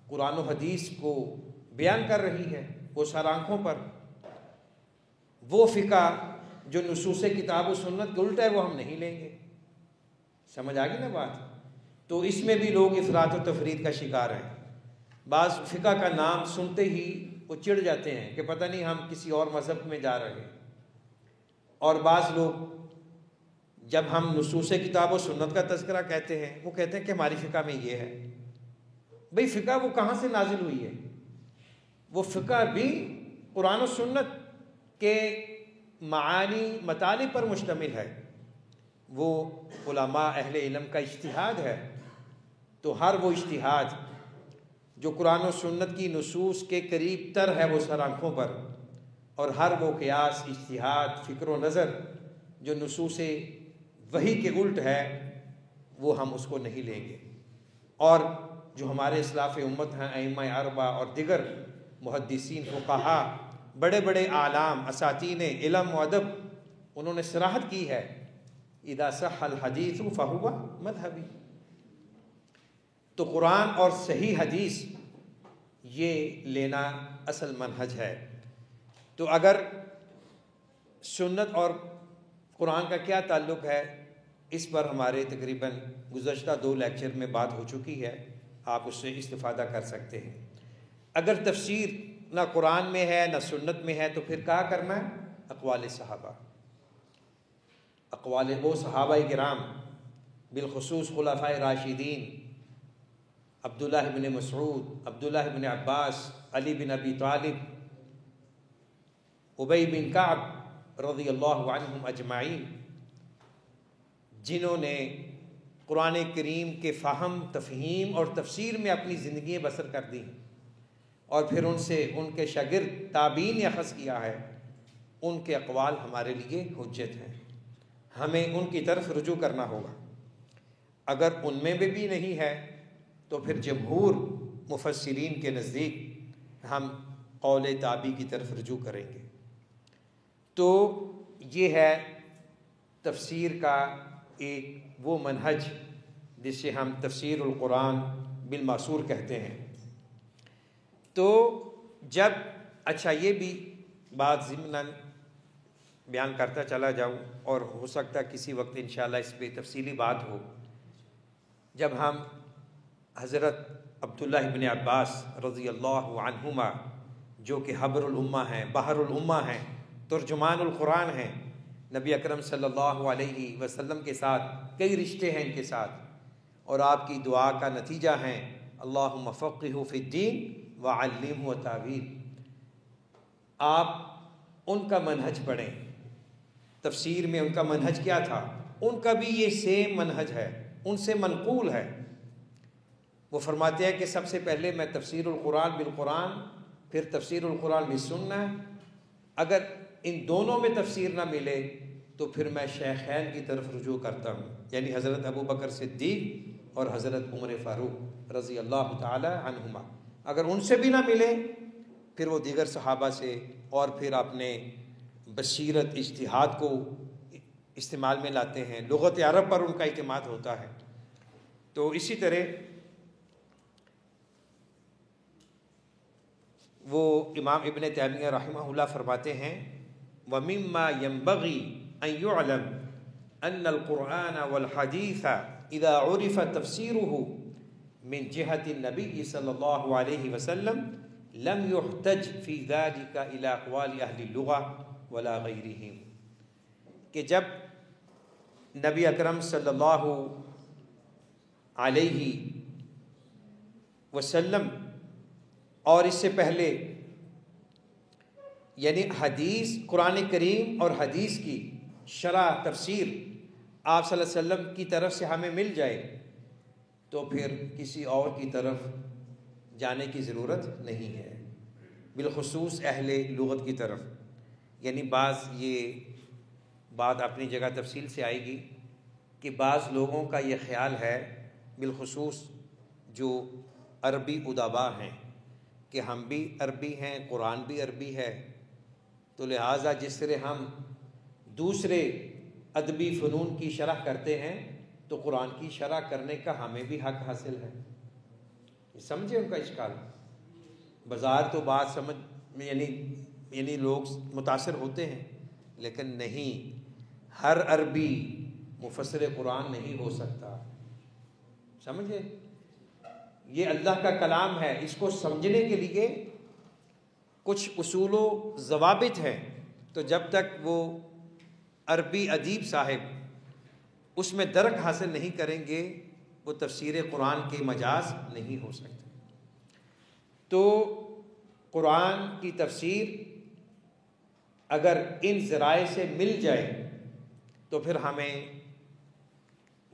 S1: قرآن و حدیث کو بیان کر رہی ہے وہ سر آنکھوں پر، وہ فقہ جو نصوص کتاب و سنت کے الٹا ہے وہ ہم نہیں لیں گے۔ سمجھ آ گئی نا بات؟ تو اس میں بھی لوگ افراط و تفرید کا شکار ہیں۔ بعض فقہ کا نام سنتے ہی وہ چڑ جاتے ہیں کہ پتہ نہیں ہم کسی اور مذہب میں جا رہے ہیں، اور بعض لوگ جب ہم نصوص کتاب و سنت کا تذکرہ کہتے ہیں وہ کہتے ہیں کہ ہماری فقہ میں یہ ہے۔ بھئی فقہ وہ کہاں سے نازل ہوئی ہے؟ وہ فقہ بھی قرآن و سنت کے معانی مطالب پر مشتمل ہے، وہ علماء اہل علم کا اجتہاد ہے۔ تو ہر وہ اجتہاد جو قرآن و سنت کی نصوص کے قریب تر ہے وہ سر آنکھوں پر، اور ہر وہ قیاس، اجتہاد، فکر و نظر جو نصوص وحی کے الٹ ہے وہ ہم اس کو نہیں لیں گے۔ اور جو ہمارے اسلاف امت ہیں، ائمہ اربعہ اور دیگر محدثین، فقہاء، بڑے بڑے اعلام، اساتین علم و ادب، انہوں نے صراحت کی ہے اذا صح الحدیث فہو مذہبی۔ تو قرآن اور صحیح حدیث یہ لینا اصل منہج ہے۔ تو اگر سنت اور قرآن کا کیا تعلق ہے، اس پر ہمارے تقریباً گزشتہ 2 لیکچر میں بات ہو چکی ہے، آپ اس سے استفادہ کر سکتے ہیں۔ اگر تفسیر نہ قرآن میں ہے نہ سنت میں ہے تو پھر کیا کرنا ہے؟ اقوال صحابہ، اقوال وہ صحابہ کرام، بالخصوص خلفائے راشدین، عبداللہ بن مسعود، عبداللہ بن عباس، علی بن ابی طالب، ابی بن کعب رضی اللہ عنہم اجمعین، جنہوں نے قرآن کریم کے فہم، تفہیم اور تفسیر میں اپنی زندگیاں بسر کر دی، اور پھر ان سے ان کے شاگرد تابعین نے اخذ کیا ہے، ان کے اقوال ہمارے لیے حجت ہیں، ہمیں ان کی طرف رجوع کرنا ہوگا۔ اگر ان میں بھی نہیں ہے تو پھر جمہور مفسرین کے نزدیک ہم قول تابعی کی طرف رجوع کریں گے۔ تو یہ ہے تفسیر کا ایک وہ منہج جسے ہم تفسیر القرآن بالماسور کہتے ہیں۔ تو جب اچھا یہ بھی بات ضمناً بیان کرتا چلا جاؤں، اور ہو سکتا ہے کسی وقت انشاءاللہ اس پہ تفصیلی بات ہو، جب ہم حضرت عبداللہ بن عباس رضی اللہ عنہما، جو کہ حبر الامہ ہیں، بحر الامہ ہیں، ترجمان القرآن ہیں، نبی اکرم صلی اللہ علیہ وسلم کے ساتھ کئی رشتے ہیں ان کے ساتھ، اور آپ کی دعا کا نتیجہ ہیں اللہم فقہہ فی الدین وعلمہ تاویل۔ آپ ان کا منہج پڑھیں، تفسیر میں ان کا منہج کیا تھا، ان کا بھی یہ سیم منہج ہے، ان سے منقول ہے۔ وہ فرماتے ہیں کہ سب سے پہلے میں تفسیر القرآن بالقرآن، پھر تفسیر القرآن بالسنہ، اگر ان دونوں میں تفسیر نہ ملے تو پھر میں شیخین کی طرف رجوع کرتا ہوں، یعنی حضرت ابو بکر صدیق اور حضرت عمر فاروق رضی اللہ تعالی عنہما۔ اگر ان سے بھی نہ ملے پھر وہ دیگر صحابہ سے، اور پھر اپنے بصیرت، اجتہاد کو استعمال میں لاتے ہیں، لغت عرب پر ان کا اعتماد ہوتا ہے۔ تو اسی طرح وہ امام ابن تیمیہ رحمہ اللہ فرماتے ہیں وَمِمَّا يَنبَغِي أَن يُعْلَمْ أَنَّ الْقُرْآنَ وَالْحَدِيثَ إِذَا عُرِفَ تَفْسِيرُهُ مِنْ جِهَةِ النَّبِيِّ صلی اللہ علیہ وسلم لم يحتج فی ذلك الى اقوال اہل اللغة ولا غیرهم، کہ جب نبی اکرم صلی اللہ علیہ وسلم اور اس سے پہلے یعنی حدیث، قرآن کریم اور حدیث کی شرح، تفسیر آپ صلی اللہ علیہ وسلم کی طرف سے ہمیں مل جائے تو پھر کسی اور کی طرف جانے کی ضرورت نہیں ہے، بالخصوص اہل لغت کی طرف۔ یعنی بعض یہ بات اپنی جگہ تفصیل سے آئے گی کہ بعض لوگوں کا یہ خیال ہے، بالخصوص جو عربی ادبا ہیں، کہ ہم بھی عربی ہیں، قرآن بھی عربی ہے، تو لہٰذا جس طرح ہم دوسرے ادبی فنون کی شرح کرتے ہیں تو قرآن کی شرح کرنے کا ہمیں بھی حق حاصل ہے۔ سمجھے ان کا اشکال؟ بازار تو بات سمجھ میں یعنی لوگ متاثر ہوتے ہیں، لیکن نہیں، ہر عربی مفسر قرآن نہیں ہو سکتا۔ سمجھے؟ یہ اللہ کا کلام ہے، اس کو سمجھنے کے لیے کچھ اصول و ضوابط ہیں، تو جب تک وہ عربی ادیب صاحب اس میں درک حاصل نہیں کریں گے وہ تفسیر قرآن کے مجاز نہیں ہو سکتے۔ تو قرآن کی تفسیر اگر ان ذرائع سے مل جائے تو پھر ہمیں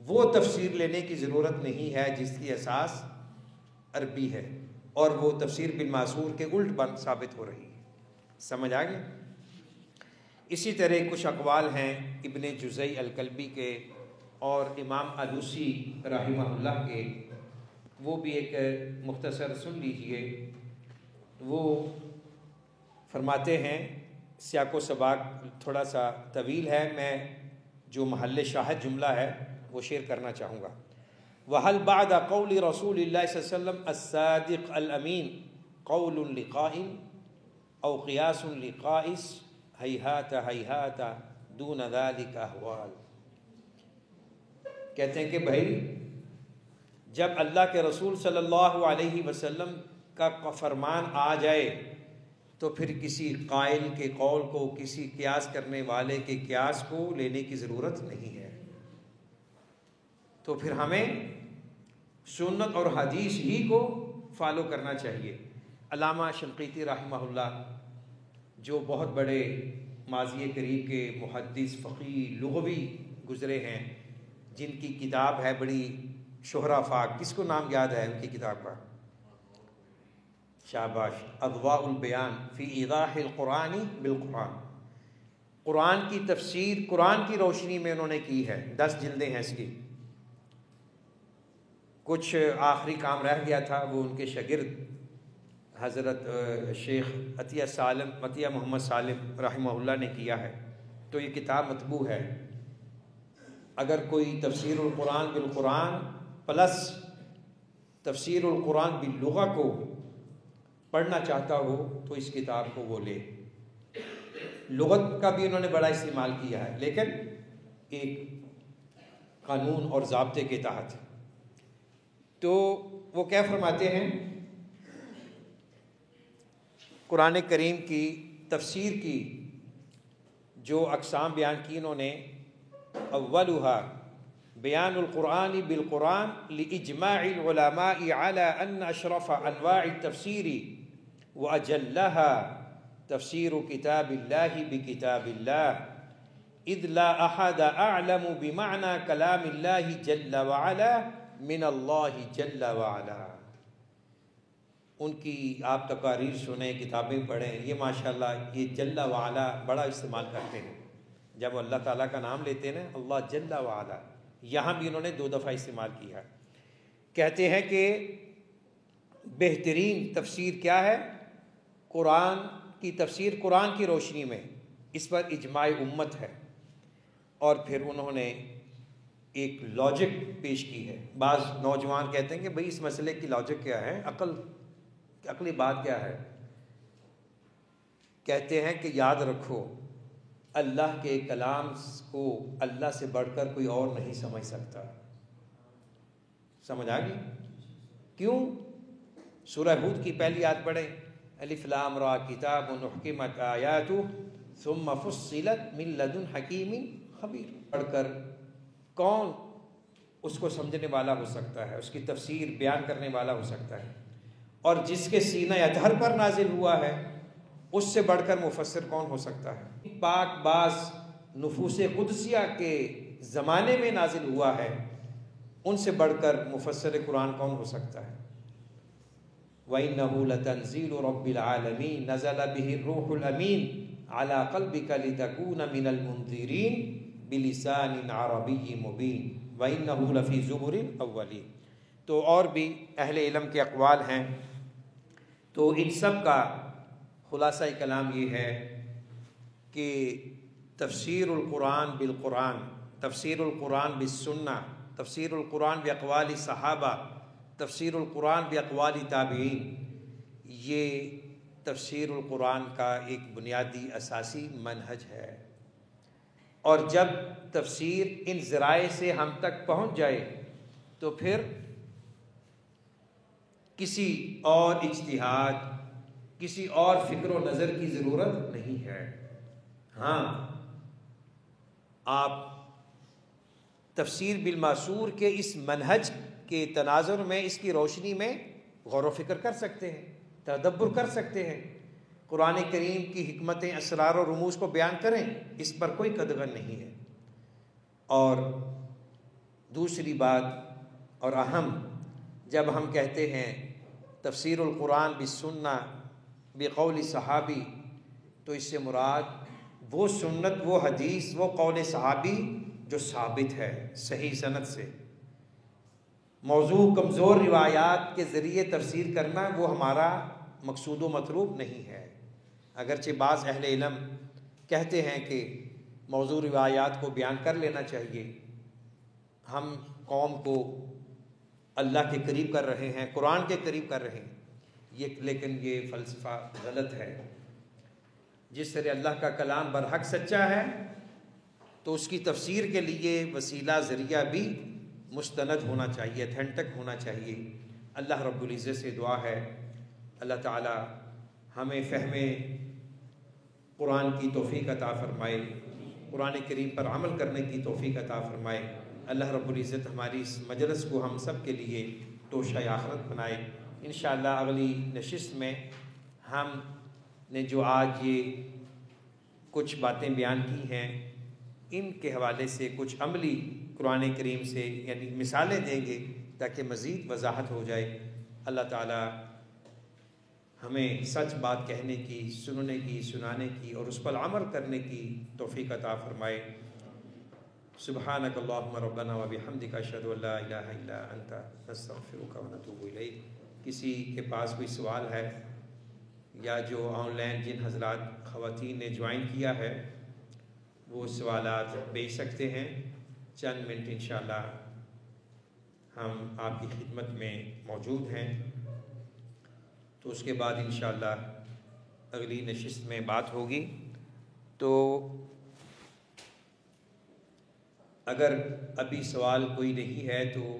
S1: وہ تفسیر لینے کی ضرورت نہیں ہے جس کی اساس عربی ہے، اور وہ تفسیر بالمعصور کے الٹ بند ثابت ہو رہی ہے۔ سمجھ آ گئی؟ اسی طرح کچھ اقوال ہیں ابن جزئی الکلبی کے اور امام علوسی رحمہ اللہ کے، وہ بھی ایک مختصر سن لیجئے۔ وہ فرماتے ہیں، سیاق و سباق تھوڑا سا طویل ہے، میں جو محل شاہد جملہ ہے وہ شیئر کرنا چاہوں گا۔ وَهَلْ بَعْدَ قَوْلِ رَسُولِ اللَّهِ صلی اللہ علیہ وسلم الصَّادِقِ الْأَمِينِ قَوْلٌ لِقَائِمٍ أَوْ قِيَاسٌ لِقَائِسٍ ہیہات ہیہات دون ذالک احوال۔ کہتے ہیں کہ بھائی جب اللہ کے رسول صلی اللہ علیہ وسلم کا فرمان آ جائے تو پھر کسی قائل کے قول کو، کسی قیاس کرنے والے کے قیاس کو لینے کی ضرورت نہیں ہے، تو پھر ہمیں سنت اور حدیث ہی کو فالو کرنا چاہیے۔ علامہ شنقیطی رحمہ اللہ جو بہت بڑے ماضی قریب کے محدث، فقیہ، لغوی گزرے ہیں، جن کی کتاب ہے بڑی شہرہ فاق، کس کو نام یاد ہے ان کی کتاب کا؟ شاباش، اضواء البیان فی ایضاح القرآن بالقرآن۔ قرآن کی تفسیر قرآن کی روشنی میں انہوں نے کی ہے، 10 جلدیں ہیں اس کی۔ کچھ آخری کام رہ گیا تھا، وہ ان کے شاگرد حضرت شیخ عطیہ محمد سالم رحمہ اللہ نے کیا ہے، تو یہ کتاب مطبوع ہے۔ اگر کوئی تفسیر القرآن بالقرآن پلس تفسیر القرآن باللغہ کو پڑھنا چاہتا ہو تو اس کتاب کو وہ لے۔ لغت کا بھی انہوں نے بڑا استعمال کیا ہے، لیکن ایک قانون اور ضابطے کے تحت۔ تو وہ کیا فرماتے ہیں، قرآن کریم کی تفسیر کی جو اقسام بیان کی انہوں نے، اولها بیان القرآن بالقرآن لاجماع العلماء على ان اشرف انواع التفسیر واجلها تفسیر کتاب اللہ بکتاب اللہ، اذ لا احد اعلم بمعنى کلام اللہ جل وعلا من اللہ جل وعلا۔ ان کی آپ تقاریر سنیں، کتابیں پڑھیں، یہ ماشاءاللہ یہ جل وعلا بڑا استعمال کرتے ہیں۔ جب اللہ تعالیٰ کا نام لیتے ہیں نا، اللہ جل وعلا، یہاں بھی انہوں نے 2 دفعہ استعمال کیا۔ کہتے ہیں کہ بہترین تفسیر کیا ہے؟ قرآن کی تفسیر قرآن کی روشنی میں، اس پر اجماع امت ہے۔ اور پھر انہوں نے ایک لاجک پیش کی ہے۔ بعض نوجوان کہتے ہیں کہ بھئی اس مسئلے کی لاجک کیا ہے، عقلی بات کیا ہے؟ کہتے ہیں کہ یاد رکھو، اللہ کے کلام کو اللہ سے بڑھ کر کوئی اور نہیں سمجھ سکتا۔ سمجھ آ گئی؟ کیوں؟ سورہ ہود کی پہلی آیت پڑھیں، الف لام را کتاب احکمت آیاتہ ثم فصلت من لدن حکیم خبیر۔ پڑھ کر کون اس کو سمجھنے والا ہو سکتا ہے، اس کی تفسیر بیان کرنے والا ہو سکتا ہے؟ اور جس کے سینہ اطہر پر نازل ہوا ہے اس سے بڑھ کر مفسر کون ہو سکتا ہے؟ پاک باز نفوس قدسیہ کے زمانے میں نازل ہوا ہے، ان سے بڑھ کر مفسر قرآن کون ہو سکتا ہے؟ وَإِنَّهُ لَتَنزِيلُ رَبِّ الْعَالَمِينَ نَزَلَ بِهِ الرُّوحُ الْأَمِينُ عَلَى قَلْبِكَ لِتَكُونَ مِنَ الْمُنذِرِينَ بِلِسَانٍ عَرَبِيٍّ مُبِينٍ وَإِنَّهُ لَفِي زُبُرِ الْأَوَّلِينَ۔ تو اور بھی اہل علم کے اقوال ہیں، تو ان سب کا خلاصہ کلام یہ ہے کہ تفسیر القرآن بالقرآن، تفسیر القرآن بالسنہ، تفسیر القرآن باقوال صحابہ، تفسیر القرآن باقوال تابعین، یہ تفسیر القرآن کا ایک بنیادی اساسی منہج ہے۔ اور جب تفسیر ان ذرائع سے ہم تک پہنچ جائے تو پھر کسی اور اجتہاد، کسی اور فکر و نظر کی ضرورت نہیں ہے۔ ہاں، آپ تفسیر بالمأثور کے اس منہج کے تناظر میں، اس کی روشنی میں غور و فکر کر سکتے ہیں، تدبر کر سکتے ہیں، قرآن کریم کی حکمتیں، اسرار و رموز کو بیان کریں، اس پر کوئی قدغن نہیں ہے۔ اور دوسری بات اور اہم، جب ہم کہتے ہیں تفسیر القرآن بالسنہ بقول صحابی، تو اس سے مراد وہ سنت، وہ حدیث، وہ قول صحابی جو ثابت ہے صحیح سند سے۔ موضوع کمزور روایات کے ذریعے تفسیر کرنا وہ ہمارا مقصود و مطلوب نہیں ہے۔ اگرچہ بعض اہل علم کہتے ہیں کہ موضوع روایات کو بیان کر لینا چاہیے، ہم قوم کو اللہ کے قریب کر رہے ہیں، قرآن کے قریب کر رہے ہیں، لیکن یہ فلسفہ غلط ہے۔ جس طرح اللہ کا کلام برحق سچا ہے، تو اس کی تفسیر کے لیے وسیلہ ذریعہ بھی مستند ہونا چاہیے، اتھینٹک ہونا چاہیے۔ اللہ رب العزت سے دعا ہے اللہ تعالی ہمیں فہم قرآن کی توفیق عطا فرمائے، قرآن کریم پر عمل کرنے کی توفیق عطا فرمائے۔ اللہ رب العزت ہماری اس مجلس کو ہم سب کے لیے توشہ آخرت بنائے۔ انشاءاللہ اگلی نشست میں ہم نے جو آج یہ کچھ باتیں بیان کی ہیں، ان کے حوالے سے کچھ عملی قرآن کریم سے یعنی مثالیں دیں گے تاکہ مزید وضاحت ہو جائے۔ اللہ تعالی ہمیں سچ بات کہنے کی، سننے کی، سنانے کی اور اس پر عمل کرنے کی توفیق عطا فرمائے۔ سبحانک اللہم ربنا و بحمدک اشہد ان لا الہ الا انت نستغفرک و نتوب الیک۔ کسی کے پاس کوئی سوال ہے یا جو آن لائن جن حضرات خواتین نے جوائن کیا ہے وہ سوالات بھیج سکتے ہیں۔ چند منٹ انشاءاللہ ہم آپ کی خدمت میں موجود ہیں، تو اس کے بعد انشاءاللہ اگلی نشست میں بات ہوگی۔ تو اگر ابھی سوال کوئی نہیں ہے تو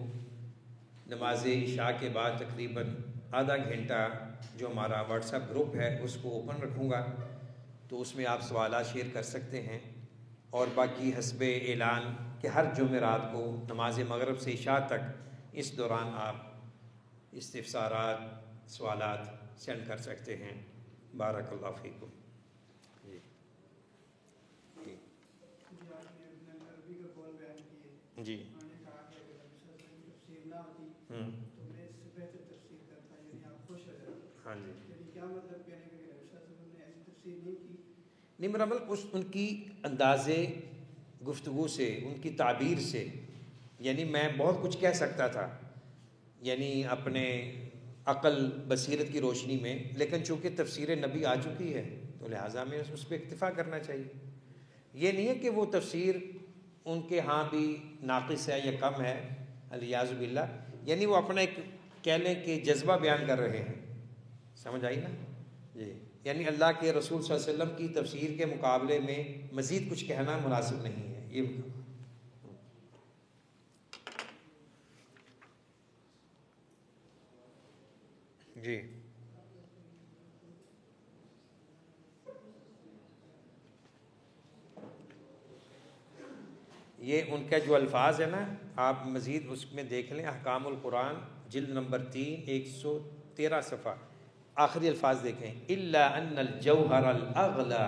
S1: نماز عشاء کے بعد تقریباً آدھا گھنٹہ جو ہمارا واٹس ایپ گروپ ہے اس کو اوپن رکھوں گا، تو اس میں آپ سوالات شیئر کر سکتے ہیں۔ اور باقی حسب اعلان کہ ہر جمعرات کو نماز مغرب سے عشاء تک اس دوران آپ استفسارات، سوالات سینڈ کر سکتے ہیں۔ بارک اللہ فیکم۔ جی ہاں جی، نہیں میرا مطلب ان کی انداز گفتگو سے، ان کی تعبیر سے، یعنی میں بہت کچھ کہہ سکتا تھا یعنی اپنے عقل بصیرت کی روشنی میں، لیکن چونکہ تفسیر نبی آ چکی ہے تو لہٰذا ہمیں اس پہ اکتفا کرنا چاہیے۔ یہ نہیں ہے کہ وہ تفسیر ان کے ہاں بھی ناقص ہے یا کم ہے، الیاذ باللہ، یعنی وہ اپنا ایک کہہ لیں کہ جذبہ بیان کر رہے ہیں۔ سمجھ آئی نا جی؟ یعنی اللہ کے رسول صلی اللہ علیہ وسلم کی تفسیر کے مقابلے میں مزید کچھ کہنا مناسب نہیں ہے۔ یہ جی یہ ان کا جو الفاظ ہے نا، آپ مزید اس میں دیکھ لیں، احکام القرآن جلد نمبر 3 113 صفحہ، آخری الفاظ دیکھیں، الا ان الجوہر الاغلی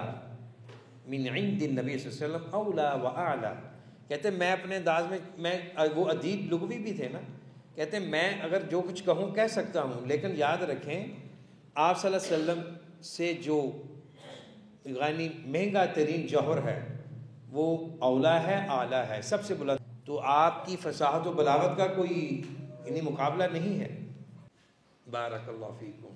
S1: من عند النبی صلی اللہ علیہ وسلم اولا واعلی، کہتے ہیں میں اپنے انداز میں وہ ادیب لغوی بھی تھے نا، کہتے ہیں میں اگر جو کچھ کہوں کہہ سکتا ہوں، لیکن یاد رکھیں آپ صلی اللہ علیہ وسلم سے جو یعنی مہنگا ترین جوہر ہے وہ اولا ہے، اعلیٰ ہے، سب سے بلند، تو آپ کی فصاحت و بلاغت کا کوئی یعنی مقابلہ نہیں ہے۔ بارک اللہ فیکم۔